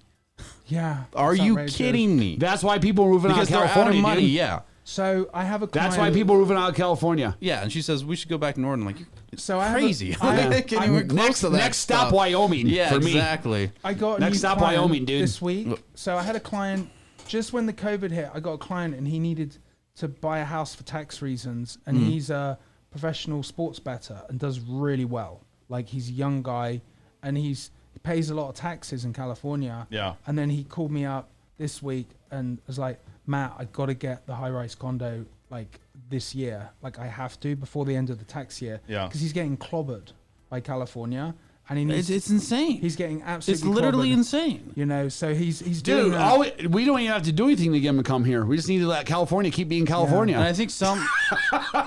Yeah. Are it's you outrageous. kidding me? That's why people are moving out Because of they're California. out of money. dude. Yeah. So I have a client. That's why people are moving out of California. Yeah, and she says we should go back north. I'm like, you're So I have a- crazy. I- I can't even close Next, to that next stop, stuff. Wyoming. Yeah, for me. exactly. I got a Next new stop, client Wyoming, dude. this week. So I had a client just when the COVID hit. I got a client and he needed to buy a house for tax reasons, and he's a professional sports bettor and does really well. Like he's a young guy, and he pays a lot of taxes in California. Yeah. And then he called me up this week and was like, Matt, I got to get the high-rise condo like this year. Like I have to before the end of the tax year. Yeah. Because he's getting clobbered by California, and he needs. It's insane. He's getting absolutely. It's literally clobbered. insane. You know, so he's doing Dude, that. we don't even have to do anything to get them to come here. We just need to let California keep being California. And I think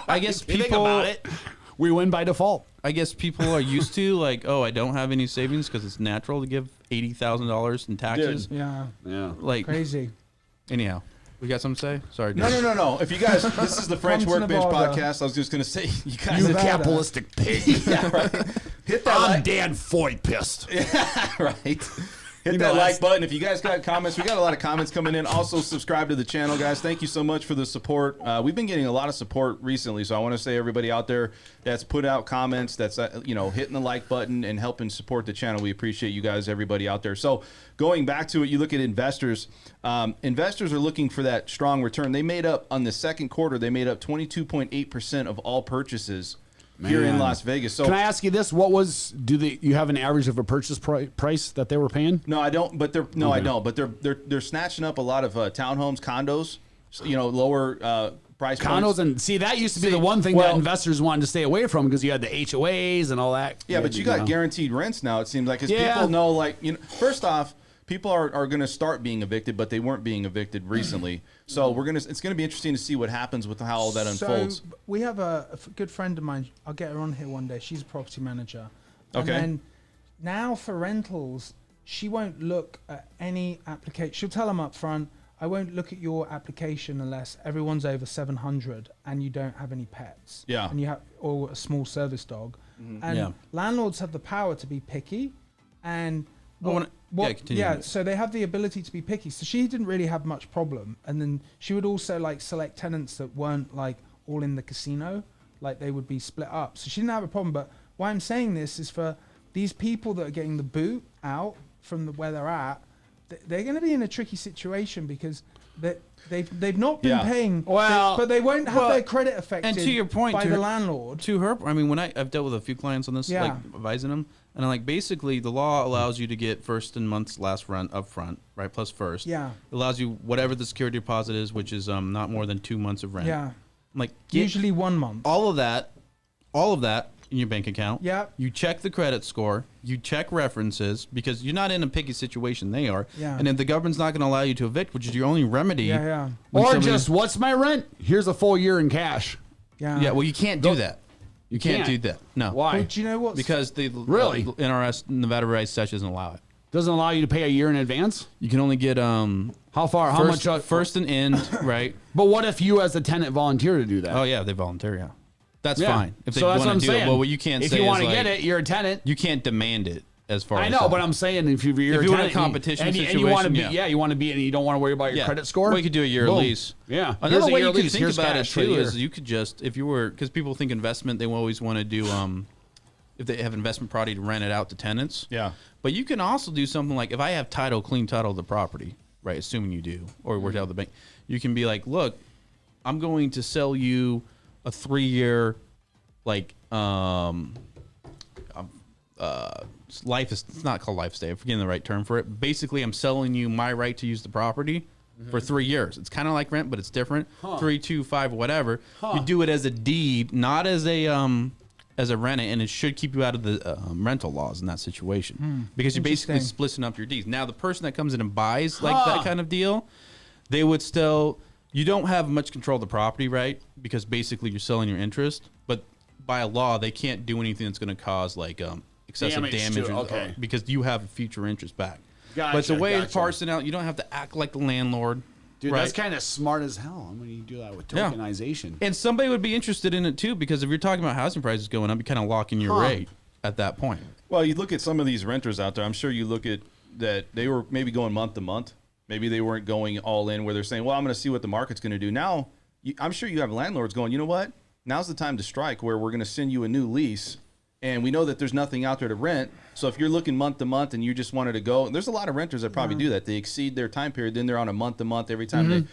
I guess If you think people, about it, we win by default. I guess people are used to like, oh, I don't have any savings because it's natural to give $80,000 in taxes. Yeah, Yeah. Like, crazy. anyhow, we got something to say? Sorry. No, Dan. no. If you guys, this is the French Come to Workbench Nevada. podcast. I was just going to say, you guys You Nevada. capitalistic pig. hit that I'm like, Dan Foy pissed. right. Hit You that know, like button. If you guys got comments, we got a lot of comments coming in. Also, subscribe to the channel, guys. Thank you so much for the support. We've been getting a lot of support recently, so I want to say everybody out there that's put out comments, that's hitting the like button and helping support the channel. We appreciate you guys, everybody out there. So going back to it, you look at investors. Investors are looking for that strong return. They made up on the second quarter. They made up 22.8% of all purchases here in Man. Las Vegas. So Can I ask you this? What was you have an average of a purchase price that they were paying? No, I don't. But I don't. But they're snatching up a lot of townhomes, condos. Lower price Condos points. and see that used to be the one thing that investors wanted to stay away from because you had the HOAs and all that. Yeah, but you got guaranteed rents now. It seems like because people know, first off, people are going to start being evicted, but they weren't being evicted recently. So it's gonna be interesting to see what happens with how all that unfolds. So we have a good friend of mine. I'll get her on here one day. She's a property manager. Okay. And then now for rentals, she won't look at any application. She'll tell them up front, I won't look at your application unless everyone's over 700 and you don't have any pets. Yeah. And you have or a small service dog. And Yeah. landlords have the power to be picky, and continue. so they have the ability to be picky. So she didn't really have much problem, and then she would also like select tenants that weren't like all in the casino, like they would be split up. So she didn't have a problem. But why I'm saying this is for these people that are getting the boot out from where they're at, they're going to be in a tricky situation because they've not been paying. Well, but they won't have their credit affected. And to your point, by the landlord. To her, I mean, when I've dealt with a few clients on this, like advising them, and I'm like, basically, the law allows you to get first and month's last rent up front, right? Plus first. Yeah. It allows you whatever the security deposit is, which is not more than 2 months of rent. Yeah. I'm like, get Usually 1 month. all of that in your bank account. Yeah. You check the credit score. You check references because you're not in a picky situation. They are. Yeah. And if the government's not going to allow you to evict, which is your only remedy. Yeah. when Or somebody- just what's my rent? Here's a full year in cash. Yeah. Yeah. Well, you can't do that. You can't do that. No. Why? But do you know what? Because the Really? NRS Nevada Rights Statute doesn't allow it. Doesn't allow you to pay a year in advance. You can only get How far? How first, much? first and end, right? But what if you, as a tenant, volunteer to do that? Oh yeah, they volunteer. Yeah, that's Yeah. fine if they So that's what want I'm to do saying. it. Well, what you can't if say you want is to get like, it, you're a tenant. you can't demand it as far. I as know, that. but I'm saying if you're If a you want a tenant competition and you want to be, situation, you want to be, and you don't want to worry about your Yeah. credit score. Well, you could do a year Boom. lease. Yeah. Here's Another a way year you could lease. think Here's about it cash for a too year. is you could just, if you were, because people think investment, they always want to do, if they have investment property to rent it out to tenants. Yeah. But you can also do something like if I have clean title of the property, right? Assuming you do, or worked out of the bank, you can be like, look, I'm going to sell you a 3-year, like, life is, it's not called life stay. I'm forgetting the right term for it. Basically, I'm selling you my right to use the property for 3 years. It's kind of like rent, but it's different. 3, 2, 5, whatever. You do it as a deed, not as a rent, and it should keep you out of the rental laws in that situation because you're basically Interesting. splitting up your deeds. Now, the person that comes in and buys like that kind of deal, they would still. You don't have much control of the property, right? Because basically you're selling your interest, but by law they can't do anything that's going to cause like excessive damage because you have future interest back. But it's a way of parsing out. You don't have to act like the landlord. Dude, right? that's kind of smart as hell when you do that with tokenization. And somebody would be interested in it too because if you're talking about housing prices going up, you kind of lock in your rate at that point. Well, you look at some of these renters out there. I'm sure you look at that they were maybe going month to month. Maybe they weren't going all in where they're saying, well, I'm going to see what the market's going to do. Now, I'm sure you have landlords going, you know what? Now's the time to strike where we're going to send you a new lease. And we know that there's nothing out there to rent. So if you're looking month to month and you just wanted to go, there's a lot of renters that probably do that. They exceed their time period. Then they're on a month to month every time.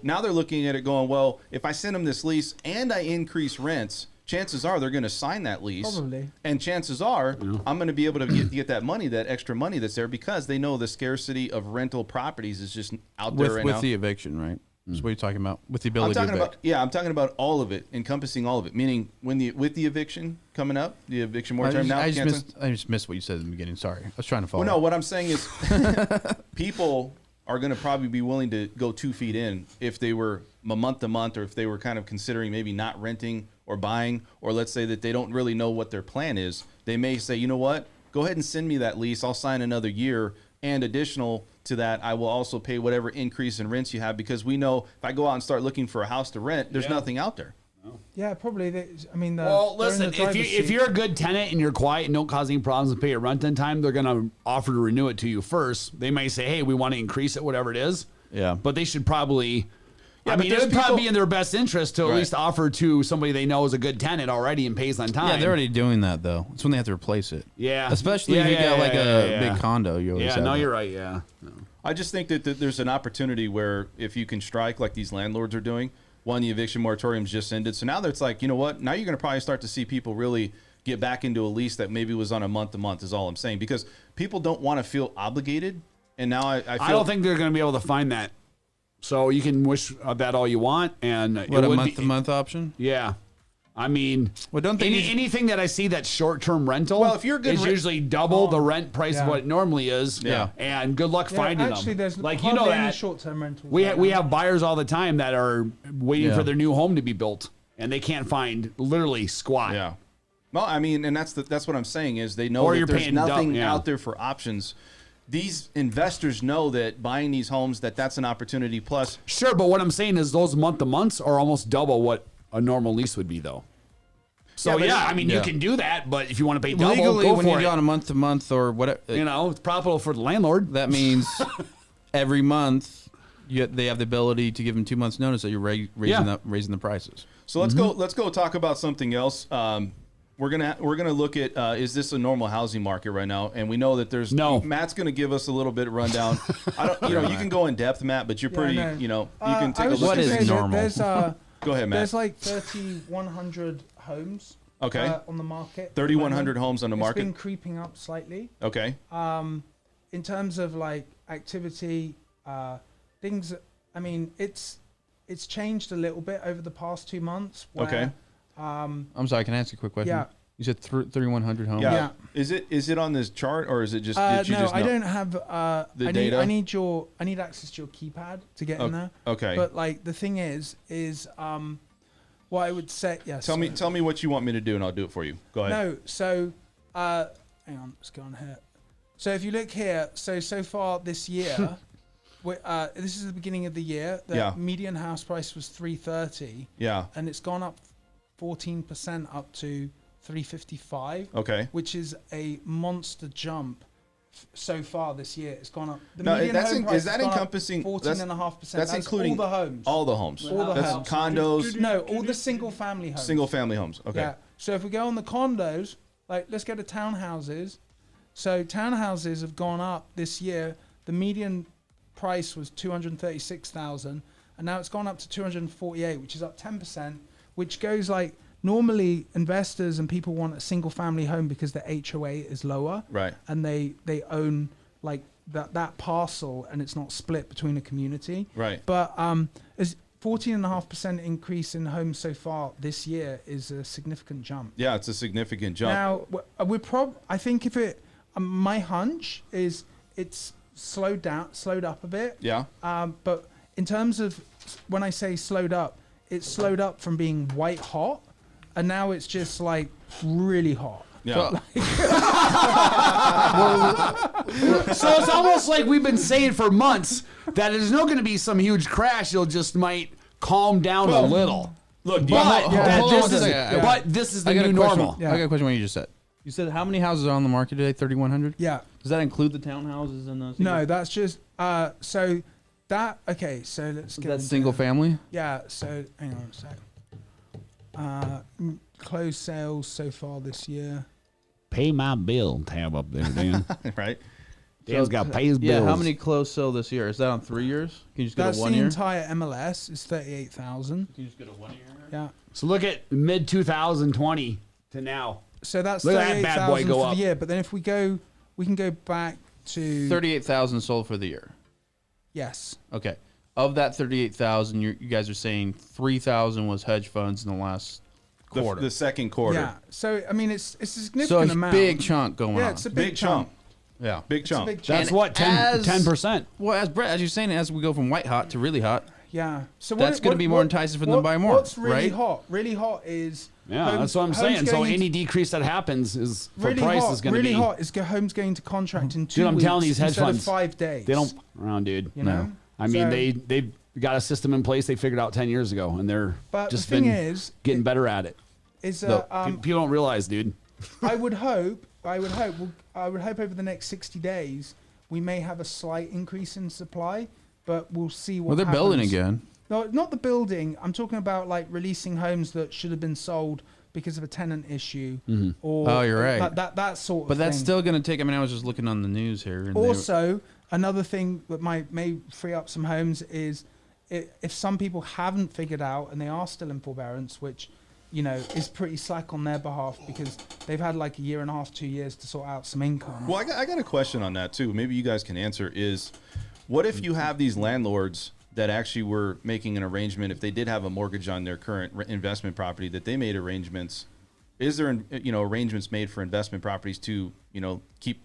Now they're looking at it going, well, if I send them this lease and I increase rents, chances are they're going to sign that lease. Probably. And chances are I'm going to be able to get that money, that extra money that's there because they know the scarcity of rental properties is just out there right now. With the eviction, right? That's what you're talking about. With the ability to evict. I'm talking about all of it, encompassing all of it. Meaning with the eviction coming up, the eviction moratorium I just missed what you said in the beginning. Sorry. I was trying to follow. Well, no, what I'm saying is people are going to probably be willing to go 2 feet in if they were a month to month or if they were kind of considering maybe not renting or buying, or let's say that they don't really know what their plan is. They may say, you know what, go ahead and send me that lease. I'll sign another year. And additional to that, I will also pay whatever increase in rents you have because we know if I go out and start looking for a house to rent, there's nothing out there. Yeah, probably. Well, listen, if you're a good tenant and you're quiet and don't cause any problems and pay your rent in time, they're going to offer to renew it to you first. They may say, hey, we want to increase it, whatever it is. Yeah. But they should probably... Yeah, I mean, it would probably be in their best interest to at least offer to somebody they know is a good tenant already and pays on time. Yeah, they're already doing that, though. It's when they have to replace it. Yeah. Especially if you got like a big condo. You always have you're right, yeah. No. I just think that there's an opportunity where if you can strike like these landlords are doing, one, the eviction moratorium's just ended. So now that it's like, you know what? Now you're going to probably start to see people really get back into a lease that maybe was on a month to month is all I'm saying. Because people don't want to feel obligated. And now I feel... I don't think they're going to be able to find that. So you can wish that all you want, and what, a month-to-month option? Yeah, I mean, well, don't they anything that I see that's short-term rental? Well, if you're good, is usually double the rent price of what it normally is. Yeah, and good luck finding actually, them. There's like you know any that short-term rentals. we have buyers all the time that are waiting for their new home to be built, and they can't find literally squat. Yeah. Well, I mean, and that's what I'm saying is they know that there's nothing out there for options. These investors know that buying these homes, that's an opportunity plus. Sure, but what I'm saying is those month-to-months are almost double what a normal lease would be, though. So, I mean, you can do that, but if you want to pay double, legally, go when for you're it. on a month-to-month or whatever. It's profitable for the landlord. That means every month they have the ability to give them 2 months' notice that you're raising the prices. So let's go talk about something else. We're gonna look at is this a normal housing market right now? And we know that there's Matt's gonna give us a little bit of rundown. You can go in depth, Matt, but you're pretty you can take a look. What is normal? Go ahead, Matt. There's like 3,100 homes. On the market. 3,100 homes on the market. It's been creeping up slightly. Okay. In terms of like activity, things. I mean, it's changed a little bit over the past 2 months. Where, I'm sorry. Can I ask you a quick question? Yeah. You said 3,100 homes. Yeah. Is it on this chart or is it just? No, I don't have the data. I need access to your keypad to get in there. Okay. But like the thing is what I would say. Yes. Tell me what you want me to do and I'll do it for you. Go ahead. No. So hang on. Let's go on here. So if you look here, so far this year. This is the beginning of the year. The median house price was $330. Yeah. And it's gone up 14% up to $355. Okay. Which is a monster jump so far this year. It's gone up. The No, median home price is that encompassing 14.5%? That's including all the homes. All the homes. All the that's homes. condos. No, all the single family homes. Single family homes. Okay. Yeah. So if we go on the condos, like let's go to townhouses. So townhouses have gone up this year. The median price was $236,000, and now it's gone up to $248,000, which is up 10%. Which goes like normally investors and people want a single family home because the HOA is lower, right? And they own like that parcel, and it's not split between a community, right? But as 14.5% increase in homes so far this year is a significant jump. Yeah, it's a significant jump. Now I think if it, my hunch is it's slowed up a bit. Yeah. But in terms of when I say slowed up, it's slowed up from being white hot, and now it's just like really hot. Yeah. So it's almost like we've been saying for months that there's not going to be some huge crash. It'll just might calm down a little. Look, but this is the new normal. I got a question on what you just said. You said how many houses are on the market today? 3,100. Yeah. Does that include the townhouses and those? No, that's just so that okay. So let's get That's into- single family. Yeah. So hang on a sec. Closed sales so far this year. Pay my bill tab up there, Dan. Right. Dan's got to pay his bills. Yeah, how many closed sell this year? Is that on 3 years? Can you just get That's a 1 the year? entire MLS. It's 38,000. Can you just get a 1 year? Yeah. So look at mid 2020 to now. So that's Look at that bad boy 38,000 go for up. the year. But then if we can go back to 38,000 sold for the year. Yes. Okay. Of that 38,000, you guys are saying 3,000 was hedge funds in the last quarter. The second quarter. Yeah. So I mean, it's a so significant a amount. big chunk going Yeah, on. it's a big, Big chunk. Yeah. Big It's a chunk. big chunk. That's And what, 10%. Well, as Brett, as you're saying, as we go from white hot to really hot, Yeah. So That's gonna be more enticing for them to buy more, What's really right? hot? Really hot is Yeah, homes- that's what I'm homes saying. So going any into- decrease that happens is for really price hot, is going to really be. hot is homes going to contract in 2 Dude, I'm weeks telling these hedge instead funds, of 5 days. They don't around, dude. You know. I mean, So- they've got a system in place they figured out 10 years ago, and they're But just the thing been is, getting better at it. is People don't realize, dude. I would hope over the next 60 days we may have a slight increase in supply, but we'll see what. well, they're building happens. again. No, not the building. I'm talking about like releasing homes that should have been sold because of a tenant issue, or Oh, you're right. That sort of. But that's thing. still going to take. I mean, I was just looking on the news here. And Also, another thing that may free up some homes is if some people haven't figured out and they are still in forbearance, which is pretty slack on their behalf because they've had like a year and a half, 2 years to sort out some income. Well, I got a question on that too. Maybe you guys can answer. Is what if you have these landlords that actually were making an arrangement if they did have a mortgage on their current investment property that they made arrangements? Is there arrangements made for investment properties to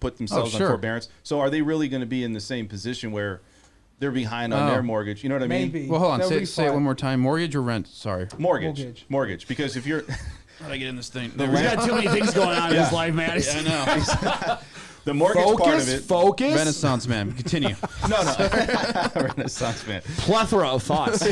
put themselves on sure. forbearance? So are they really going to be in the same position where they're behind on their mortgage? You know what I mean? Maybe. Well, hold on. They'll Say it refi. one more time. Mortgage or rent? Sorry. Mortgage. Because if you're How do I get in this thing? He's got too many things going on in his life, man. I know. the mortgage part of it, Focus. Renaissance man. Continue. no, Renaissance man. Plethora of thoughts.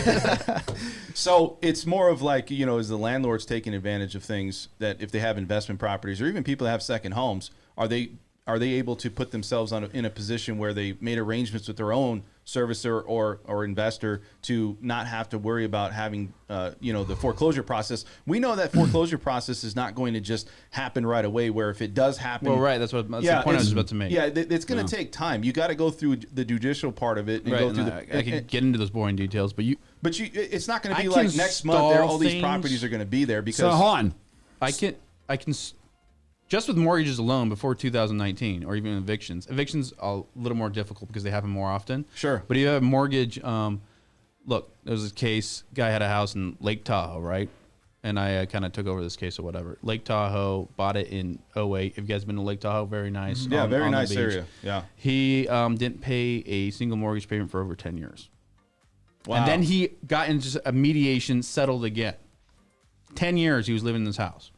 So it's more of like, is the landlords taking advantage of things that if they have investment properties or even people that have second homes, are they able to put themselves in a position where they made arrangements with their own servicer or investor to not have to worry about having the foreclosure process? We know that foreclosure process is not going to just happen right away, where if it does happen, Well, right. That's the point I was about to make. Yeah, it's going to take time. You got to go through the judicial part of it and Right. go And through I could get into those boring details, but it's not going to I be can like next month there all these stall properties things. are going to be there because So, hold on. I can just with mortgages alone before 2019 or even evictions a little more difficult because they happen more often. Sure. But you have a mortgage. Look, there was this case. Guy had a house in Lake Tahoe, right? And I kind of took over this case or whatever. Lake Tahoe, bought it in 2008. Have you guys been to Lake Tahoe? Very nice. Yeah, very on the nice beach. area. Yeah. He didn't pay a single mortgage payment for over 10 years. Wow. And then he got into a mediation, settled again. 10 years he was living in this house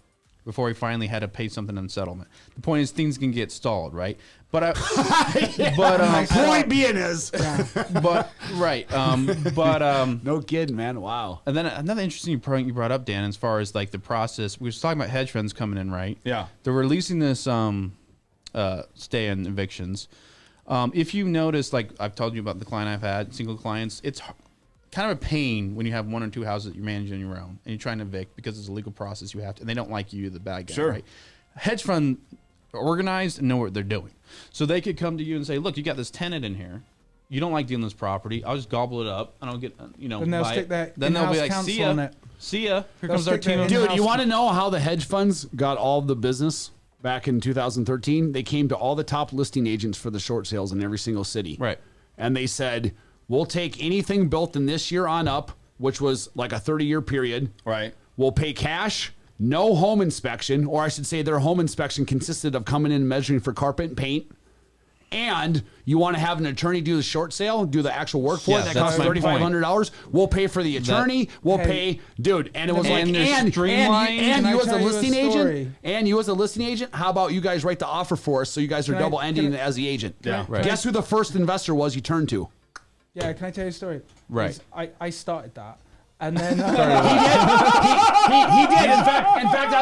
before he finally had to pay something in settlement. The point is, things can get stalled, right? But Point being is. No kidding, man. Wow. And then another interesting point you brought up, Dan, as far as like the process. We were talking about hedge funds coming in, right? Yeah. They're releasing this stay in evictions. If you notice, like I've told you about the client I've had, single clients, it's kind of a pain when you have one or two houses that you're managing on your own and you're trying to evict because it's a legal process you have to, and they don't like you, the bad guy, Sure. right? Hedge fund are organized and know what they're doing. So they could come to you and say, look, you got this tenant in here. You don't like dealing with this property. I'll just gobble it up and I'll get, Then they'll buy stick it. that Then they'll be in-house like, see counsel ya. on it. See ya. Here They'll comes our stick team. that of- Dude, in-house- you want to know how the hedge funds got all of the business back in 2013? They came to all the top listing agents for the short sales in every single city. Right. And they said, we'll take anything built in this year on up, which was like a 30-year period. Right. We'll pay cash, no home inspection, or I should say their home inspection consisted of coming in and measuring for carpet and paint. And you want to have an attorney do the short sale, do the actual work for Yeah, it. That that's costs my point. $3,500. We'll pay for the attorney. We'll pay, dude. And it was And like, they're streamlined. and Can you I as a tell you a listing story? agent, and you as a listing agent, how about you guys write the offer for us so you guys are Can I- double ending can I- it as the agent? Yeah. Right. Guess who the first investor was you turned to? Yeah, can I tell you a story? Right. I started that. And then He did. In fact, I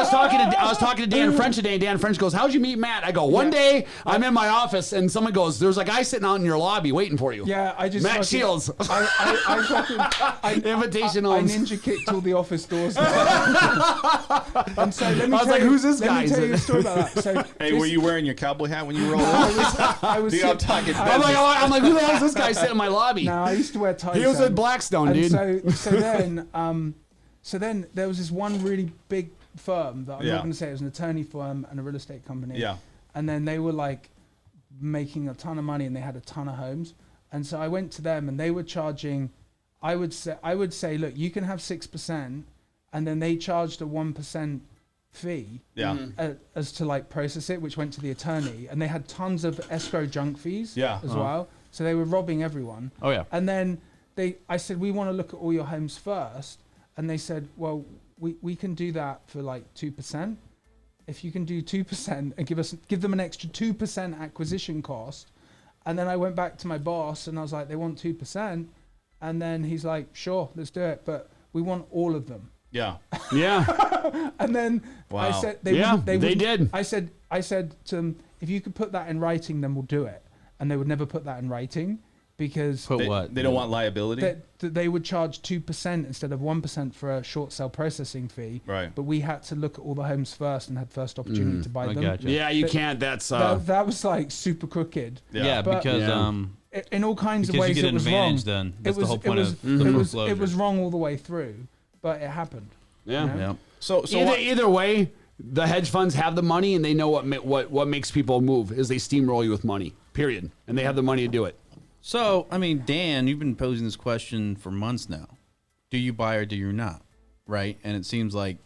was talking to Dan French today, and Dan French goes, "How'd you meet Matt?" I go, "One day I'm in my office, and someone goes, there's a guy sitting out in your lobby waiting for you." yeah, I just Matt Shields. I Invitation I on. ninja kicked all the office doors. And so let me I was tell like, you, "Who's this let guy?" me tell you a story about that. So Hey, this- were you wearing your cowboy hat when you rolled I up? was Dude, I'm talking I'm like, who the hell is this guy sitting in my lobby? No, I used to wear ties. He was then. at Blackstone, And dude. So then there was this one really big firm that I'm Yeah. not going to say. It was an attorney firm and a real estate company. Yeah. And then they were like making a ton of money and they had a ton of homes. And so I went to them and they were charging, I would say, look, you can have 6%, and then they charged a 1% fee. Yeah. As to like process it, which went to the attorney, and they had tons of escrow junk fees Yeah. as well. So they were robbing everyone. Oh, yeah. And then I said, we want to look at all your homes first. And they said, well, we can do that for like 2%. If you can do 2% and give them an extra 2% acquisition cost. And then I went back to my boss and I was like, they want 2%. And then he's like, sure, let's do it. But we want all of them. Yeah. Yeah. And then I Wow. said, They wouldn't- did. I said to them, if you could put that in writing, then we'll do it. And they would never put that in writing because Put They, what? they don't want liability. that they would charge 2% instead of 1% for a short sale processing fee. Right. But we had to look at all the homes first and had first opportunity to buy I them. gotcha. Yeah, you But can't. That's That was like super crooked. Yeah, But- because Yeah. In all kinds of Because ways, you get it an was advantage wrong. then. That's the whole point of the it was foreclosure. wrong all the way through, but it happened. yeah. know? Yeah. So Either way, the hedge funds have the money and they know what makes people move is they steamroll you with money. Period, and they have the money to do it. So, I mean, Dan, you've been posing this question for months now. Do you buy or do you not? Right? And it seems like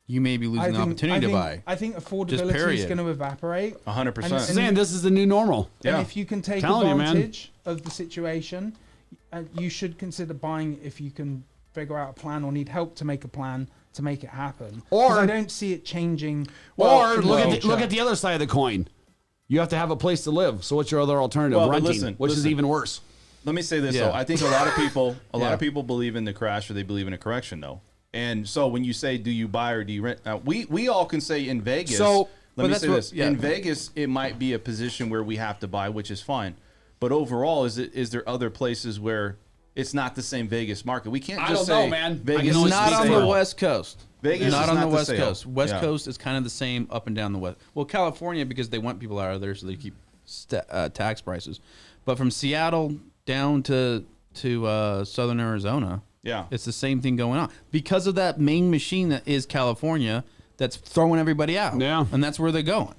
you may be losing the opportunity to buy. I think affordability is period. going to evaporate. 100%. And- Saying this is the new normal. Yeah. And if you can take Telling you, man. advantage of the situation, you should consider buying if you can figure out a plan or need help to make a plan to make it happen. Or- 'Cause I don't see it changing. Or in the look future. at the other side of the coin. You have to have a place to live. So what's your other alternative? Well, but Renting, listen, which is listen. even worse. Let me say this Yeah. though. I think a lot of people, Yeah. believe in the crash or they believe in a correction though. And so when you say, do you buy or do you rent? We all can say in Vegas. So- let but me that's say what- this: yeah. in Vegas, it might be a position where we have to buy, which is fine. But overall, is there other places where it's not the same Vegas market? We can't I just don't know, say man. I Vegas can is only Not speak on for the it. West Coast. Vegas not is on not the the West same. Coast. West Yeah. Coast is kind of the same up and down the West. Well, California, because they want people out of there, so they keep tax prices. But from Seattle down to southern Arizona, Yeah. it's the same thing going on because of that main machine that is California that's throwing everybody out. Yeah. And that's where they're going.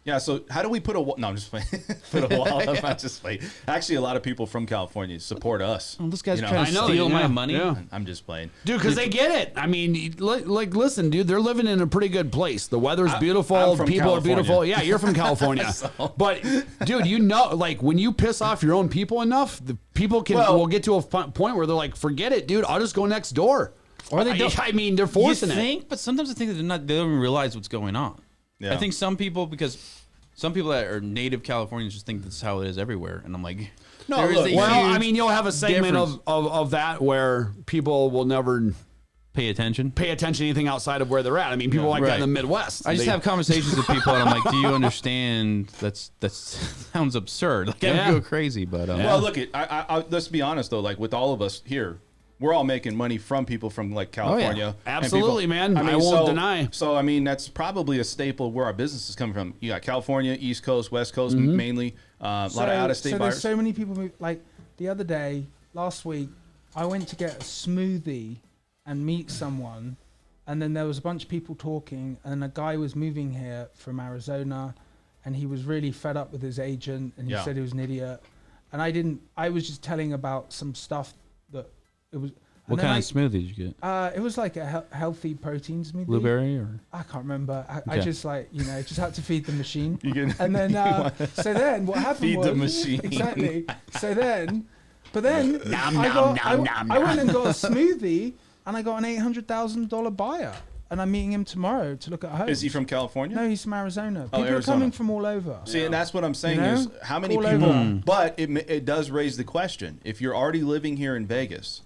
Yeah, so how do we put a wall? No, I'm just playing. Put a wall up. I'm just playing. Actually, a lot of people from California support us. Well, this guy's You know, trying to I know, steal yeah, my money. yeah. I'm just playing. Dude, because they get it. I mean, like, listen, dude, they're living in a pretty good place. The weather's beautiful. I'm from People California. are beautiful. Yeah, you're from California. But, dude, you know, like, when you piss off your own people enough, the people will get to a point where they're like, forget it, dude. I'll just go next door. Or they don't. I mean, they're forcing you it. think, but sometimes I think that they don't even realize what's going on. Yeah. I think some people, because some people that are native Californians just think that's how it is everywhere. And I'm like, No, there is look, a Well, huge I mean, you'll have a segment difference. of that where people will never Pay attention. pay attention to anything outside of where they're at. I mean, people like that in the Right. Midwest. I just They- have conversations with people, and I'm like, "Do you understand? That sounds absurd. Like Yeah. I go crazy, but Well, look, let's be honest though. Like with all of us here, we're all making money from people from like California. and Absolutely, people- man. I won't deny. So I mean, that's probably a staple where our business is coming from. You got California, East Coast, West Coast, mainly. A lot of out-of-state so buyers. there's so many people like the other day, last week, I went to get a smoothie and meet someone, and then there was a bunch of people talking, and a guy was moving here from Arizona, and he was really fed up with his agent, and he Yeah. said he was an idiot, and I was just telling about some stuff that it was. what and then kind of smoothie did you get? It was like a healthy protein smoothie. Blueberry or? I can't remember. I Okay. just like, just had to feed the machine. can- And then, so then what happened Feed was... the machine. Exactly. So then, but then Nom, I nom, got, nom, I went and got a smoothie and I got an $800,000 buyer. And I'm meeting him tomorrow to look at homes. Is he from California? No, he's from Arizona. People are Arizona. coming from all over. See, and that's what I'm saying You know? is how many All people. over. But it does raise the question: if you're already living here in Vegas,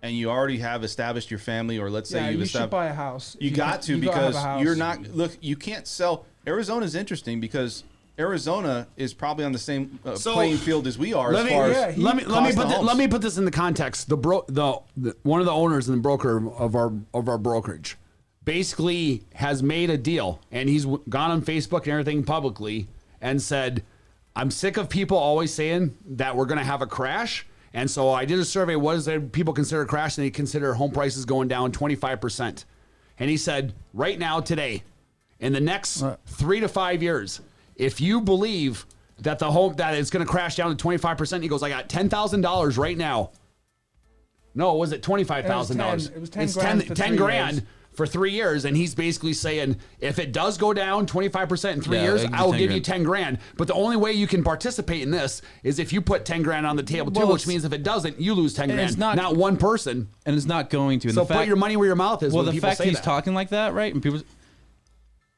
and you already have established your family, or let's say Yeah, you've you should established, buy a house. you got to, you gotta have because a house. you're not, look, you can't sell. Arizona's interesting because Arizona is probably on the same playing field as we are as far as let homes. me put this in the context. The one of the owners and the broker of our brokerage basically has made a deal, and he's gone on Facebook and everything publicly and said, I'm sick of people always saying that we're going to have a crash. And so I did a survey. What does people consider a crash? And they consider home prices going down 25%. And he said, right now, today, in the next 3 to 5 years, if you believe that that it's going to crash down to 25%, he goes, I got $10,000 right now. No, was it $25,000? It was 10 It's grand for 10 3 grand years. for 3 years. And he's basically saying, if it does go down 25% in 3 Yeah, years, I'll give you I will 10 give you grand. 10 grand. But the only way you can participate in this is if you put 10 grand on the table too, Well, which means if it doesn't, you lose 10 and grand. it's not- one person. And it's not going to. And So the fact, put your money where your mouth is. well, when the people fact say he's that. talking like that, right? And people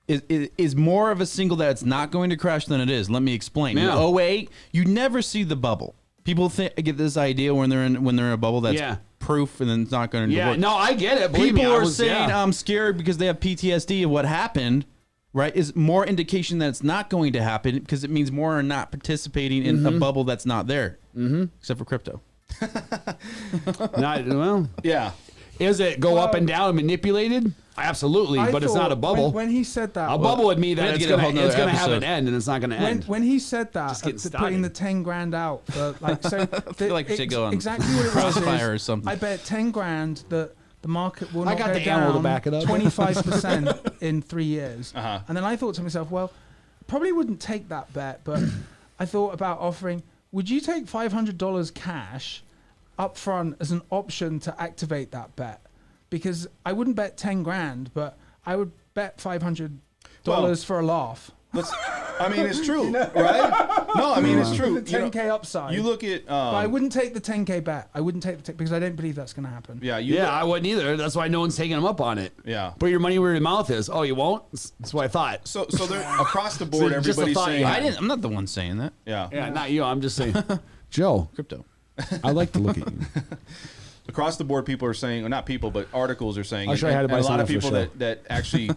is more of a single that it's not going to crash than it is. Let me explain. Yeah. In 08, you never see the bubble. People get this idea when they're in a bubble that's Yeah. proof, and then it's not going to Yeah, work. no, I get it. Believe People me, I are was, saying yeah. I'm scared because they have PTSD of what happened. Right, is more indication that it's not going to happen because it means more are not participating in a bubble that's not there, except for crypto. Well, Yeah. is it go up and down and manipulated? Absolutely, I but it's thought not a bubble. When he said that, A bubble would mean we that have to it's get a going whole nother to have an episode. end, and it's not going to end. when he said that, Just getting putting started. the 10 grand out for like, so I feel like we should go on exactly what it was Crossfire is, or something. I bet 10 grand that the market will I not got go the ammo to down back it up. 25% in 3 years. Uh-huh. And then I thought to myself, well, probably wouldn't take that bet, but I thought about offering, would you take $500 cash up front as an option to activate that bet? Because I wouldn't bet 10 grand, but I would bet $500 for a laugh. I mean, it's true, right? No, I mean, it's true. The 10K upside. You look at, But I wouldn't take the 10K bet. I wouldn't take the because I don't believe that's going to happen. yeah, I wouldn't either. That's why no one's taking them up on it. Yeah. Put your money where your mouth is. Oh, you won't? That's what I thought. So they're across the board. So just a Everybody's thought saying, you had. I'm not the one saying that. yeah. Yeah, not you. I'm just saying. Joe, Crypto. I like to look at you. Across the board, people are saying, or not people, but articles are saying, I'll show you how to buy and a lot some of for the people show. that actually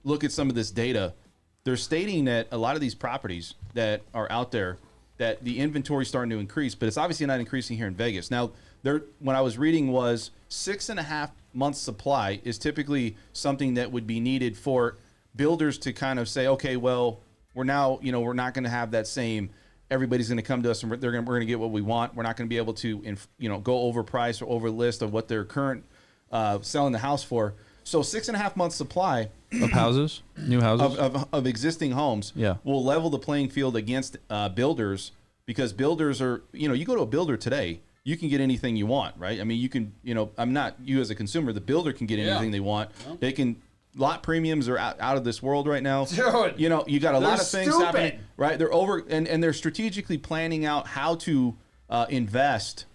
look at some of this data, they're stating that a lot of these properties that are out there, that the inventory is starting to increase, but it's obviously not increasing here in Vegas. Now, when I was reading was 6.5 months supply is typically something that would be needed for builders to kind of say, okay, well, we're now, we're not going to have that same. Everybody's going to come to us and we're going to get what we want. We're not going to be able to, go over price or over list of what they're current selling the house for. So 6.5 months supply Of houses, new houses. of existing homes Yeah. will level the playing field against builders, because builders are, you go to a builder today, you can get anything you want, right? I mean, you can, I'm not you as a consumer, the builder can get anything they want. They can. Lot premiums are out of this world right now. Dude, you got a lot they're of things stupid. happening, right? They're over and they're strategically planning out how to invest,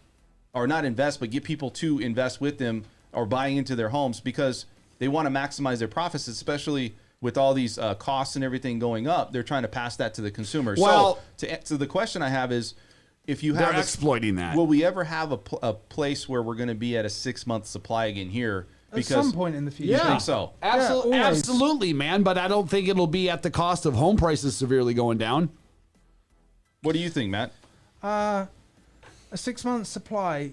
or not invest, but get people to invest with them or buying into their homes, because they want to maximize their profits, especially with all these costs and everything going up. They're trying to pass that to the consumer. Well, so the question I have is, if you they're have exploiting that. will we ever have a place where we're going to be at a 6-month supply again here? At some point in the future. I think so. Absolutely, Yeah, always. absolutely, man. But I don't think it'll be at the cost of home prices severely going down. What do you think, Matt? A 6-month supply.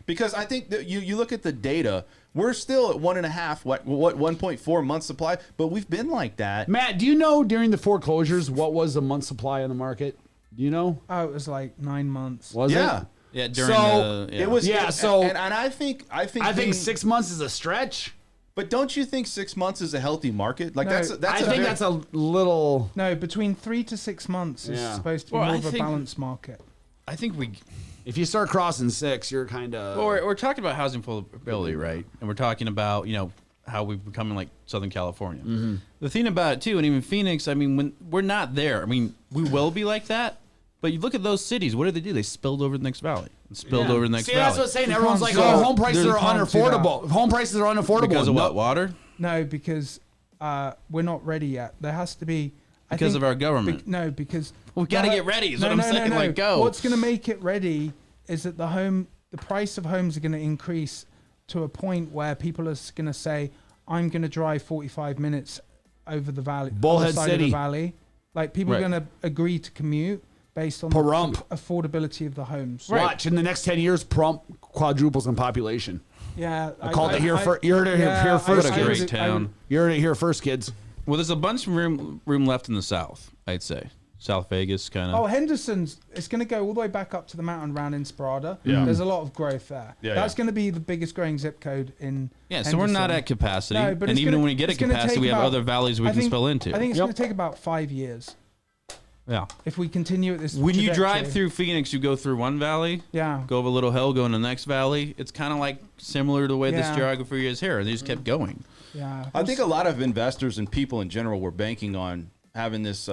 Because I think that you look at the data, we're still at 1.5, what 1.4 month supply, but we've been like that. Matt, do you know during the foreclosures what was a month supply on the market? Do you know? Oh, it was like 9 months. Was Yeah. it? Yeah, during So, the It was so and I think I think being- 6 months is a stretch. But don't you think 6 months is a healthy market? Like No, that's I think that's a little. No, between 3 to 6 months is Yeah. supposed to be Well, more I of a think- balanced market. I think we. If you start crossing 6, you're kind of. Well, we're talking about housing affordability, right? And we're talking about how we've become in like Southern California. Mm-hmm. The thing about it too, and even Phoenix. I mean, when we're not there, I mean, we will be like that. But you look at those cities. What did they do? They spilled over the next valley. Spilled over the next See, valley. that's what I'm saying. We Everyone's can't like, do "Oh, that. home prices There's are can't do that. unaffordable. Home prices are unaffordable." Because of No. what? Water? No, because we're not ready yet. There has to be. Because of our government. Because We gotta get ready, is what I'm saying, like, go. What's going to make it ready is that the home the price of homes are going to increase to a point where people are going to say, I'm going to drive 45 minutes over the valley, Bullhead other side City. of the valley. Like people are going to agree to commute based on the affordability of the homes. Right. Watch in the next 10 years, Pahrump quadruples in population. Yeah, I called it here first. You heard it here first. What a great town. You heard it here first, kids. Well, there's a bunch of room left in the South, I'd say. South Vegas, kind of. Oh, Henderson's, it's going to go all the way back up to the mountain around Inspirada. Yeah. There's a lot of growth there. Yeah, That's going to be the biggest growing zip code in so we're not at capacity. No, but and even when we get at capacity, we have other valleys we can spill into. I think it's going to take about 5 years. Yeah. If we continue at this When you trajectory. drive through Phoenix, you go through one valley, Yeah. go up a little hill, go in the next valley. It's kind of like similar to the way this Yeah. geography is here. They just kept going. Yeah. I think a lot of investors and people in general were banking on having this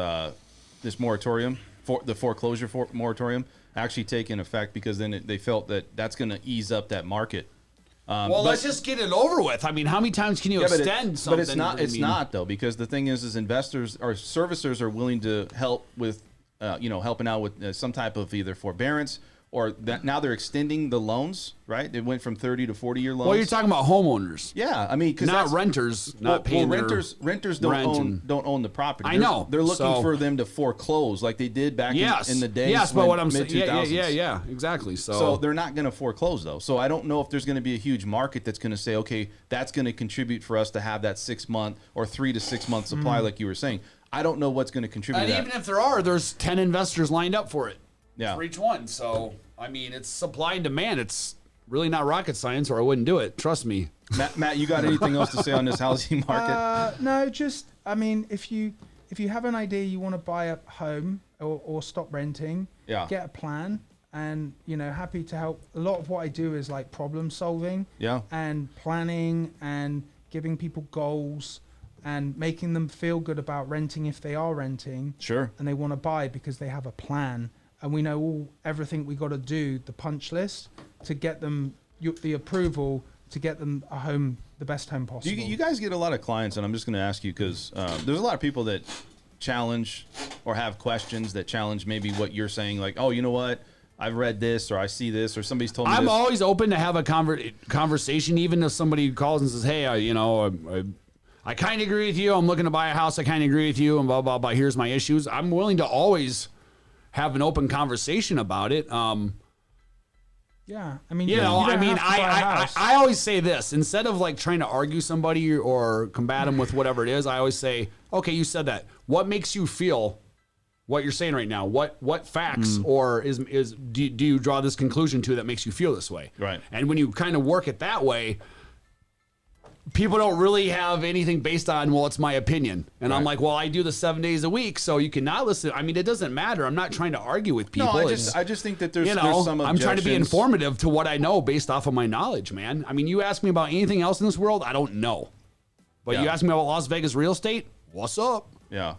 this moratorium, the foreclosure moratorium, actually take in effect because then they felt that that's going to ease up that market. Well, let's just get it over with. I mean, how many times can you extend something? But it's not. It's not though, because the thing is investors or servicers are willing to help with, helping out with some type of either forbearance or that now they're extending the loans. Right? It went from 30 to 40-year loans. Well, you're talking about homeowners. Yeah, I mean, because not renters, not paying renters don't own the property. I know. They're looking for them to foreclose like they did back in the days. Yes, but what I'm saying, mid-2000s. yeah, exactly. So they're not going to foreclose though. So I don't know if there's going to be a huge market that's going to say, okay, that's going to contribute for us to have that 6 month or 3 to 6 month supply, like you were saying. I don't know what's going to contribute. And to even if there are, there's 10 investors lined up for it. Yeah, for each one. So I mean, it's supply and demand. It's really not rocket science, or I wouldn't do it. Trust me. Matt, you got anything else to say on this housing market? No, just I mean, if you have an idea you want to buy a home or stop renting, get a plan, and happy to help. A lot of what I do is like problem solving, and planning and giving people goals and making them feel good about renting if they are renting, and they want to buy because they have a plan. And we know everything we got to do, the punch list, to get them the approval to get them a home, the best home possible. You guys get a lot of clients, and I'm just going to ask you because there's a lot of people that challenge or have questions that challenge maybe what you're saying, like, oh, you know what? I've read this, or I see this, or somebody's told me I'm this. always open to have a conversation, even if somebody calls and says, hey, I kind of agree with you. I'm looking to buy a house. I kind of agree with you, and blah, blah, blah. Here's my issues. I'm willing to always have an open conversation about it. Yeah, I mean, I always say this, instead of like trying to argue somebody or combat them with whatever it is, I always say, okay, you said that. What makes you feel what you're saying right now? What facts or do you draw this conclusion to that makes you feel this way? Right. And when you kind of work it that way, people don't really have anything based on, well, it's my opinion. And I'm like, well, I do this 7 days a week, so you cannot listen. I mean, it doesn't matter. I'm not trying to argue with people. No, I just think that there's some objections. I'm trying to be informative to what I know based off of my knowledge, man. I mean, you ask me about anything else in this world, I don't know. But you ask me about Las Vegas real estate, what's up? Yeah.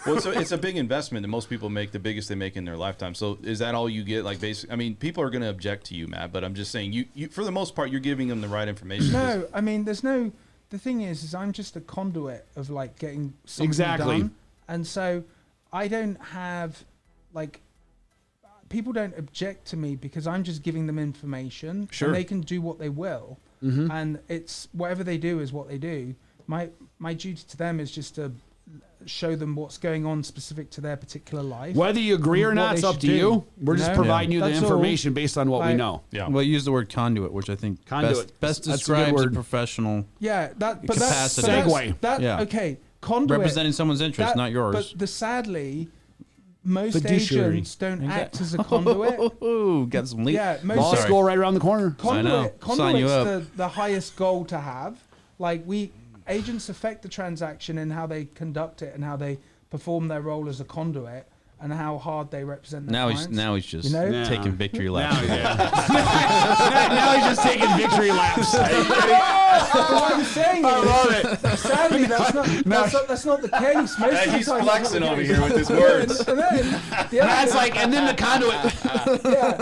Well, it's a big investment that most people make, the biggest they make in their lifetime. So is that all you get? Like, basically, I mean, people are going to object to you, Matt, but I'm just saying, you for the most part, you're giving them the right information. No, I mean, the thing is I'm just a conduit of like getting something done. And so I don't have people don't object to me because I'm just giving them information. Sure. And they can do what they will. Mm-hmm. And it's whatever they do is what they do. My duty to them is just to show them what's going on specific to their particular life. Whether you agree or not, it's up to you. We're just providing you the information based on what we know. Yeah. Well, you use the word conduit, which I think best describes a professional capacity. Segue. Okay, conduit. Representing someone's interest, not yours. But sadly, most agents don't act as a conduit. Ooh, got some leaks. Yeah, law school right around the corner. Conduit's the highest goal to have. Like agents affect the transaction and how they conduct it and how they perform their role as a conduit and how hard they represent their clients. Now he's just taking victory laps. Now he's just taking victory laps. What I'm saying is, I love it. Sadly, that's not the case. Most of the He's time, flexing over here with his words. And then and then the conduit.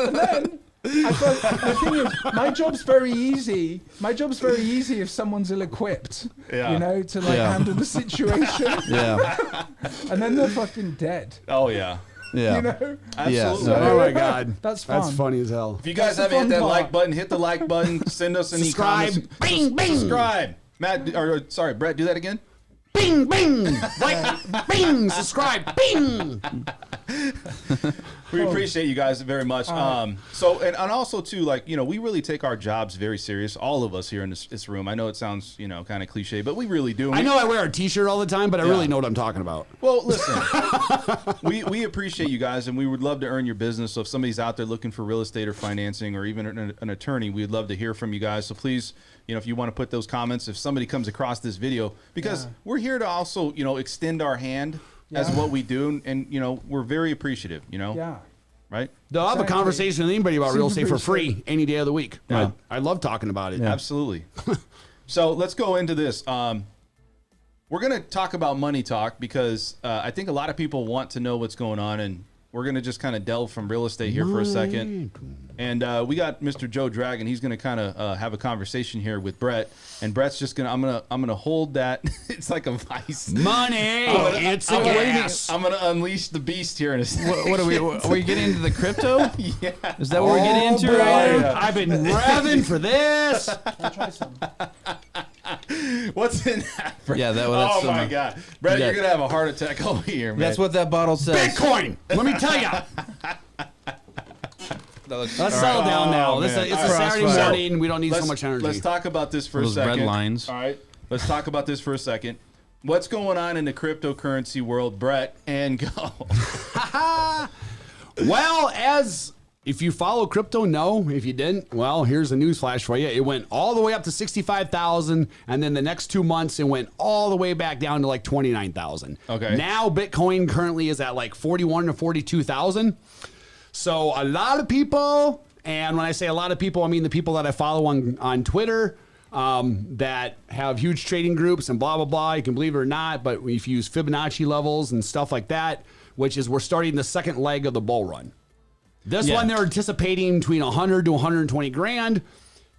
And then the thing is, my job's very easy. My job's very easy if someone's ill-equipped, to handle the situation. Yeah. And then they're fucking dead. Oh yeah. Yeah. You know? Absolutely. So- Oh my God, That's fun. That's funny as hell. If you guys That's the haven't hit fun that part. like button, hit the like button. Send us any Subscribe. comments. Bing, bing. Subscribe. Matt, or sorry, Brett, do that again. Bing, bing, like, bing, subscribe, bing. We appreciate you guys very much. So, and also too, like, you know, we really take our jobs very serious. All of us here in this room. I know it sounds, you know, kind of cliche, but we really do. I know I wear a T-shirt all the time, but I really know what I'm talking about. Well, listen, we appreciate you guys, and we would love to earn your business. So if somebody's out there looking for real estate or financing or even an attorney, we'd love to hear from you guys. So please, you know, if you want to put those comments, if somebody comes across this video, because we're here to also, you know, extend our hand as what we do, and you know, we're very appreciative, you know. Yeah. Right? They'll have a conversation with anybody about real estate for free appreciate any day of the week. Yeah. I love talking about it. Absolutely. So let's go into this. We're going to talk about money talk because I think a lot of people want to know what's going on, and we're going to just kind of delve from real estate here for a second. And we got Mr. Joe Dragon. He's going to kind of have a conversation here with Brett, and Brett's just going to I'm going to hold that. It's like a vice. Money, it's a gas. I'm going to unleash the beast here in a second. What are we getting into the crypto? Yeah. Is that what we're getting into boy, right now? Yeah. I've been revving for this. I'll try some. What's in that? Brett? Yeah, that's Oh some, my God, Brett, yeah. you're gonna have a heart attack over here, man. That's what that bottle says. Bitcoin. Let me tell you. Let's settle down now. Oh, It's man. a All right. Saturday Crossfire. morning. We don't need so much energy. Let's talk about this for Those a second. red lines. All right, let's talk about this for a second. What's going on in the cryptocurrency world, Brett? And go. Well, if you follow crypto, no. If you didn't, well, here's a news flash for you. It went all the way up to 65,000, and then the next 2 months, it went all the way back down to like 29,000. Okay. Now, Bitcoin currently is at like 41 to 42,000. So a lot of people, and when I say a lot of people, I mean the people that I follow on Twitter, that have huge trading groups and blah, blah, blah. You can believe it or not, but if you use Fibonacci levels and stuff like that, which is we're starting the second leg of the bull run. This one they're anticipating between 100 to 120 grand.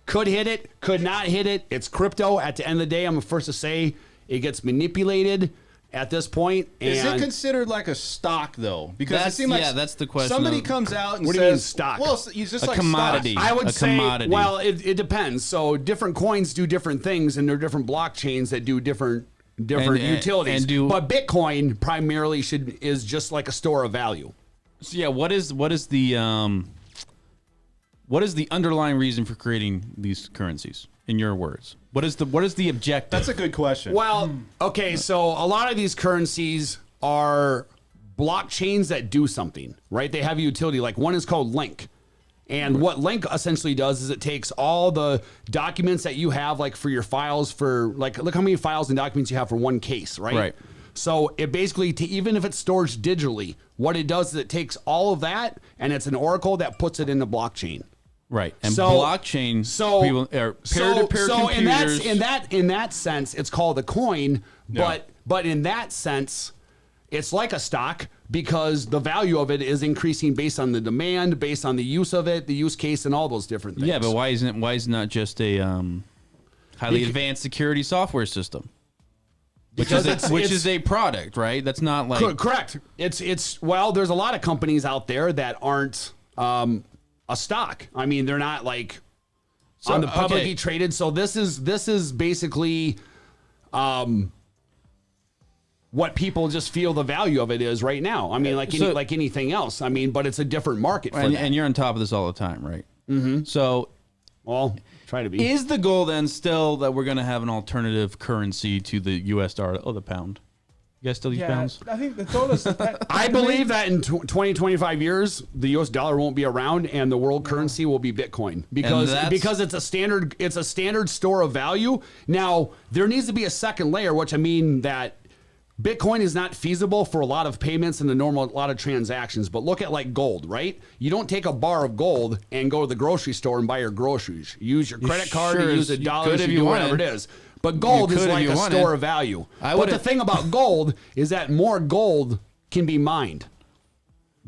Could hit it, could not hit it. It's crypto. At the end of the day, I'm the first to say it gets manipulated at this point. And Is it considered like a stock though? Because it That's- seems like yeah, that's the question Somebody of- comes out and What says, do you mean stock? Well, it's just A like commodity. stocks. I would A say, commodity. well, it depends. So different coins do different things, and there are different blockchains that do different And- utilities. and do- but Bitcoin primarily is just like a store of value. So yeah, what is the underlying reason for creating these currencies? In your words, what is the objective? That's a good question. Well, okay, so a lot of these currencies are blockchains that do something, right? They have a utility. Like one is called Link. And what Link essentially does is it takes all the documents that you have, like for your files for, like, look how many files and documents you have for one case, right? Right. So it basically, even if it's stored digitally, what it does is it takes all of that and it's an oracle that puts it in the blockchain. Right, and So- blockchain people are peer-to-peer computers. in that sense, it's called a coin, but in that sense, it's like a stock because the value of it is increasing based on the demand, based on the use of it, the use case, and all those different things. Yeah, but why isn't it not just a highly advanced security software system? Which is a product, right? That's not like Correct. It's well, there's a lot of companies out there that aren't a stock. I mean, they're not like on the publicly traded. So this is basically what people just feel the value of it is right now. I mean, like anything else. I mean, but it's a different market for that. and you're on top of this all the time, right? Mm-hmm. So, well, try to be. is the goal then still that we're going to have an alternative currency to the U.S. dollar? Oh, the pound. You guys still use pounds? I think the dollars. I believe that in 20, 25 years, the U.S. dollar won't be around and the world currency will be Bitcoin because it's a standard store of value. Now, there needs to be a second layer, which I mean that Bitcoin is not feasible for a lot of payments and a lot of transactions. But look at like gold, right? You don't take a bar of gold and go to the grocery store and buy your groceries. You use your credit card, you use the dollars, you do whatever it is. But gold is like a store of value. But the thing about gold is that more gold can be mined.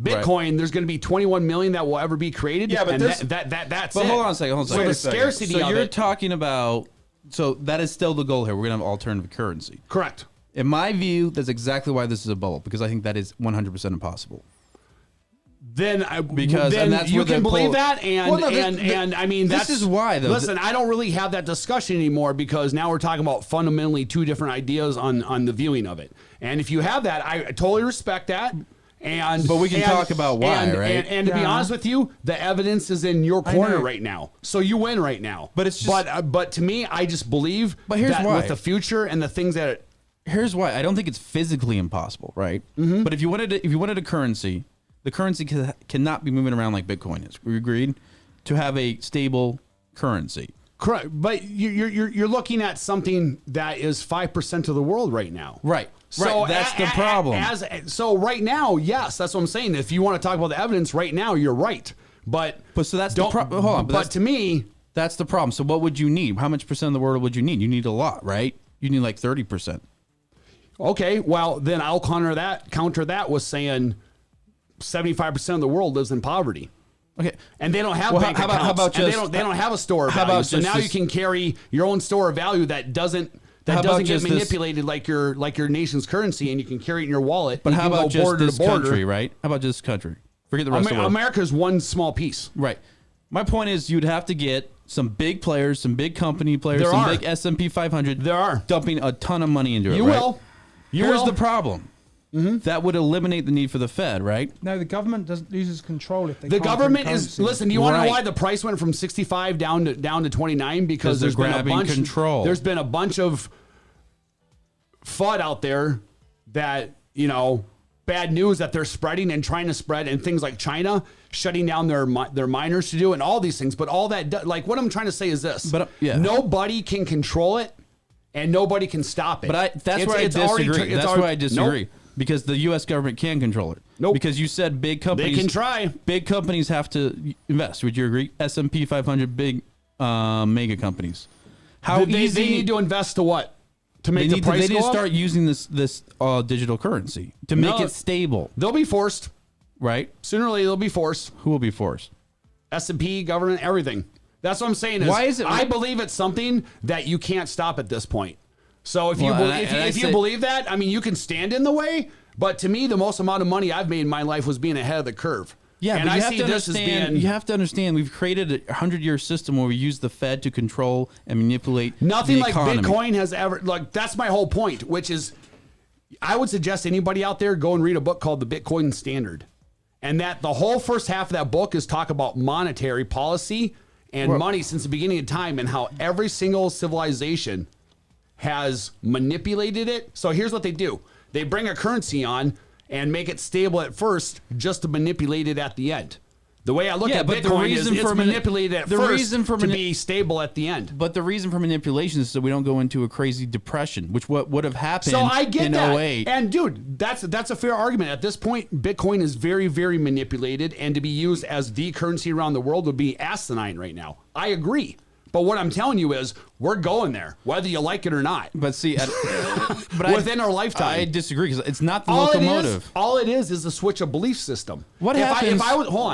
Bitcoin, there's going to be 21 million that will ever be created. Yeah, but and that's it. But hold on a second. So the scarcity So of you're it. talking about. So that is still the goal here. We're going to have alternative currency. Correct. In my view, that's exactly why this is a bubble, because I think that is 100% impossible. then Because- then and that's you where can the believe pull- that, and Well, no, and I mean this is why, though. Listen, I don't really have that discussion anymore because now we're talking about fundamentally two different ideas on the viewing of it. And if you have that, I totally respect that. But we can talk about why, right? And to be honest with you, the evidence is in your corner right now, so you win right now. But it's just- but to me, I just believe But here's that why. with the future and the things that. Here's why. I don't think it's physically impossible, right? Mm-hmm. But if you wanted a currency, the currency cannot be moving around like Bitcoin is. We agreed to have a stable currency. Correct, but you're looking at something that is 5% of the world right now. Right. So That's the problem. So right now, yes, that's what I'm saying. If you want to talk about the evidence right now, you're right. But so that's the problem. Hold on. But to me, that's the problem. So what would you need? How much percent of the world would you need? You need a lot, right? You need like 30%. okay, well then I'll counter that with saying 75% of the world lives in poverty. Okay. And they don't have Well, bank how accounts. about And just- they don't have a store of how value. about So just now this- you can carry your own store of value that doesn't How about get just this- manipulated like your nation's currency, and you can carry it in your wallet. But You how can go about just border this to border. country, right? How about just this country? Forget the rest of the world. America's one small piece. Right. My point is you'd have to get some big players, some big company players, There some are. big S&P 500. There are. Dumping a ton of money into it, You right? will. Here's the problem. That would eliminate the need for the Fed, right? No, the government loses control if they. The can't government print is currency. listen. Do you want to know Right. why the price went from 65 down to 29? Because they're there's been a grabbing bunch. control. There's been a bunch of FUD out there that bad news that they're spreading and trying to spread, and things like China shutting down their miners to do, and all these things. But all that, like what I'm trying to say is this: But, yeah. nobody can control it, and nobody can stop it. But that's It's- where I it's already disagree. it's That's already- where I disagree. Nope. Because the U.S. government can control it. Nope. Because you said big companies. They can try. Big companies have to invest. Would you agree? S&P 500 big mega companies. How they easy? need to invest to what? To make They the need price to go up? start using this digital currency to make No. it stable, They'll be forced. right? Sooner or later, they'll be forced. Who will be forced? S&P, government, everything. That's what I'm saying. Why is it- I believe it's something that you can't stop at this point. So if you Well, if you believe that, I mean, you can stand in the way. But to me, the most amount of money I've made in my life was being ahead of the curve. Yeah, and but I you have see to this as understand. being You have to understand. We've created a 100-year system where we use the Fed to control and manipulate nothing the like economy. Bitcoin has ever. Like that's my whole point, which is, I would suggest anybody out there go and read a book called The Bitcoin Standard, and that the whole first half of that book is talk about monetary policy and money since the beginning of time, and how every single civilization has manipulated it. So here's what they do: they bring a currency on and make it stable at first, just to manipulate it at the end. The way I look at but the Bitcoin is reason it's for manipulated at the first reason for to be stable at the end. But the reason for manipulation is so we don't go into a crazy depression, which what would have happened So I get in that. 08. And dude, that's a fair argument. At this point, Bitcoin is very, very manipulated, and to be used as the currency around the world would be asinine right now. I agree. But what I'm telling you is we're going there, whether you like it or not. But see, Within our lifetime. I disagree because it's not the locomotive. All it is a switch of belief system. What if happens?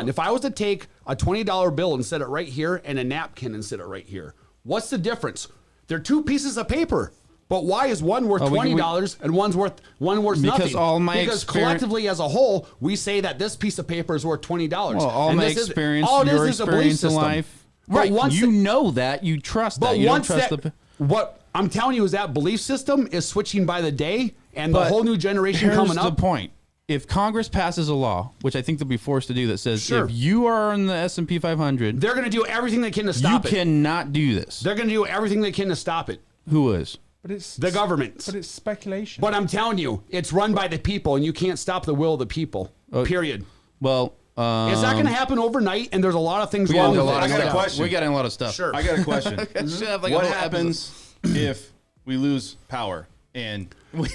If I was to take a $20 bill and set it right here, and a napkin and set it right here, what's the difference? They're two pieces of paper. But why is one worth $20 and one's worth Because nothing? all my because collectively as a whole, we say that this piece of paper is worth $20. Well, all And my this is- experience, all it your is a belief experience in system. life. But Right, once you the- know that. You trust But that. You don't once trust that, what I'm telling you is that belief system is switching by the day, and the But whole new generation here's coming the up. point. If Congress passes a law, which I think they'll be forced to do, that says Sure. if you are in the S&P 500, They're going to do everything they can to you stop it. cannot do this. They're going to do everything they can to stop it. Who is? But it's The government. But it's speculation. But I'm telling you, it's run by the people, and you can't stop the will of the people. Period. Well, It's not going to happen overnight, and there's a lot of things we wrong got a with lot it. of I got a stuff. question. We got in a lot of stuff. Sure. I got a question. Should have like a What whole happens if we lose power and we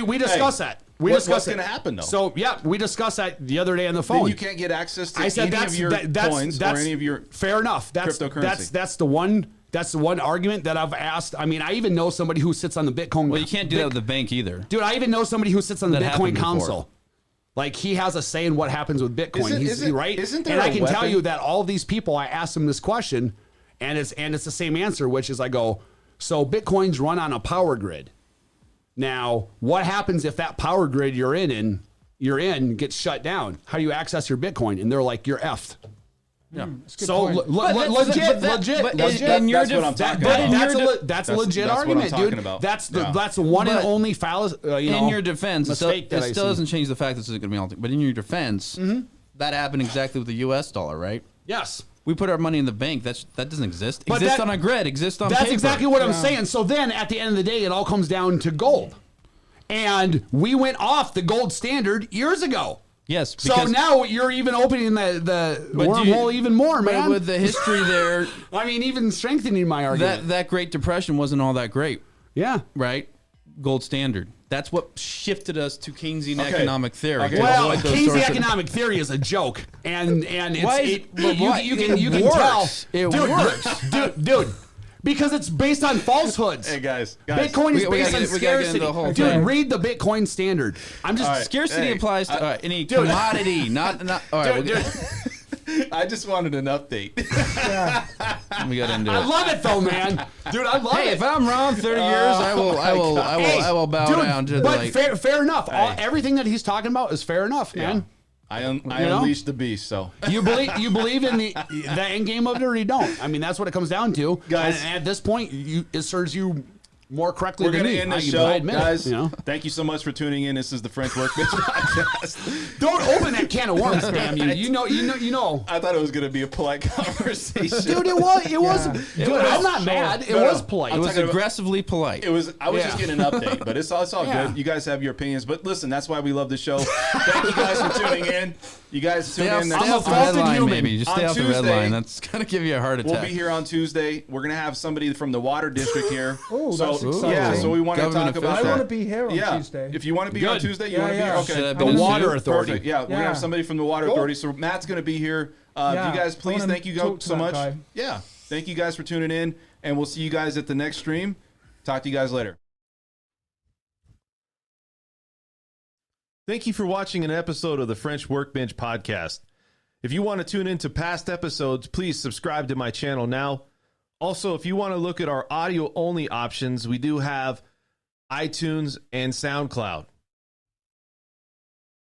We discuss that. We discuss what's it. going to happen though? So yeah, we discussed that the other day on the then phone. you can't get access to I said any of your coins or any of your fair enough. cryptocurrency. That's the one argument that I've asked. I mean, I even know somebody who sits on the Bitcoin. Well, you can't do that with the bank either. Dude, I even know somebody who sits on the That happened Bitcoin before. Council. Like he has a say in what happens with Bitcoin. Isn't- Right. isn't there and I a can tell weapon? you that all these people, I asked them this question, and it's the same answer, which is I go, so Bitcoin's run on a power grid. Now, what happens if that power grid you're in you're in gets shut down. How do you access your Bitcoin? And they're like, you're effed. Yeah. So legit. That's a legit argument, dude. That's the one and only fallacy. In your defense, it mistake that still doesn't change the fact that this is going to be all. But in your defense, that happened exactly with the U.S. dollar, right? Yes. We put our money in the bank. That doesn't exist. But Exists on a grid. Exists on That's paper. exactly what I'm saying. So then, at the end of the day, it all comes down to gold. And we went off the gold standard years ago. Yes. So now you're even opening the wormhole even more, man. But with the history there, I mean, even strengthening my argument. that Great Depression wasn't all that great. Yeah. Right? Gold standard. That's what shifted us to Keynesian economic theory. Okay. Well, Keynesian economic theory is a joke, and you can tell it works, dude. Because it's based on falsehoods. Hey guys, Bitcoin is based on scarcity. Dude, read the Bitcoin standard. I'm just scarcity applies to any commodity, not. All right, I just wanted an update. We got into it. I love it though, man. Dude, I love it. Hey, if I'm wrong 30 years, I will bow down to but fair enough. Everything that he's talking about is fair enough, man. I unleashed the beast. So you believe in the end game of it, or you don't. I mean, that's what it comes down to, guys. And at this point, it serves you more correctly. We're going to end the show, guys. You know? Thank you so much for tuning in. This is the French Workbench Podcast. Don't open that can of worms, damn you. You know. I thought it was going to be a polite conversation, dude. It was. Dude, I'm not mad. It was polite. It was aggressively polite. I was just getting an update, but it's all good. You guys have your opinions, but listen, that's why we love the show. Thank you guys for tuning in. You guys tune in. Stay off the red line, maybe. Just stay off the red line. That's gonna give you a heart attack. We'll be here on Tuesday. We're gonna have somebody from the Water District here. That's exciting. Yeah, so we want to talk about that. I want to be here on Tuesday. If you want to be on Tuesday, you want to be here. Okay. The Water Authority. Perfect. Yeah, we're gonna have somebody from the Water Authority. So Matt's gonna be here. You guys, please, thank you so much. Yeah, thank you guys for tuning in, and we'll see you guys at the next stream. Talk to you guys later. Thank you for watching an episode of the French Workbench Podcast. If you want to tune into past episodes, please subscribe to my channel now. Also, if you want to look at our audio-only options, we do have iTunes and SoundCloud.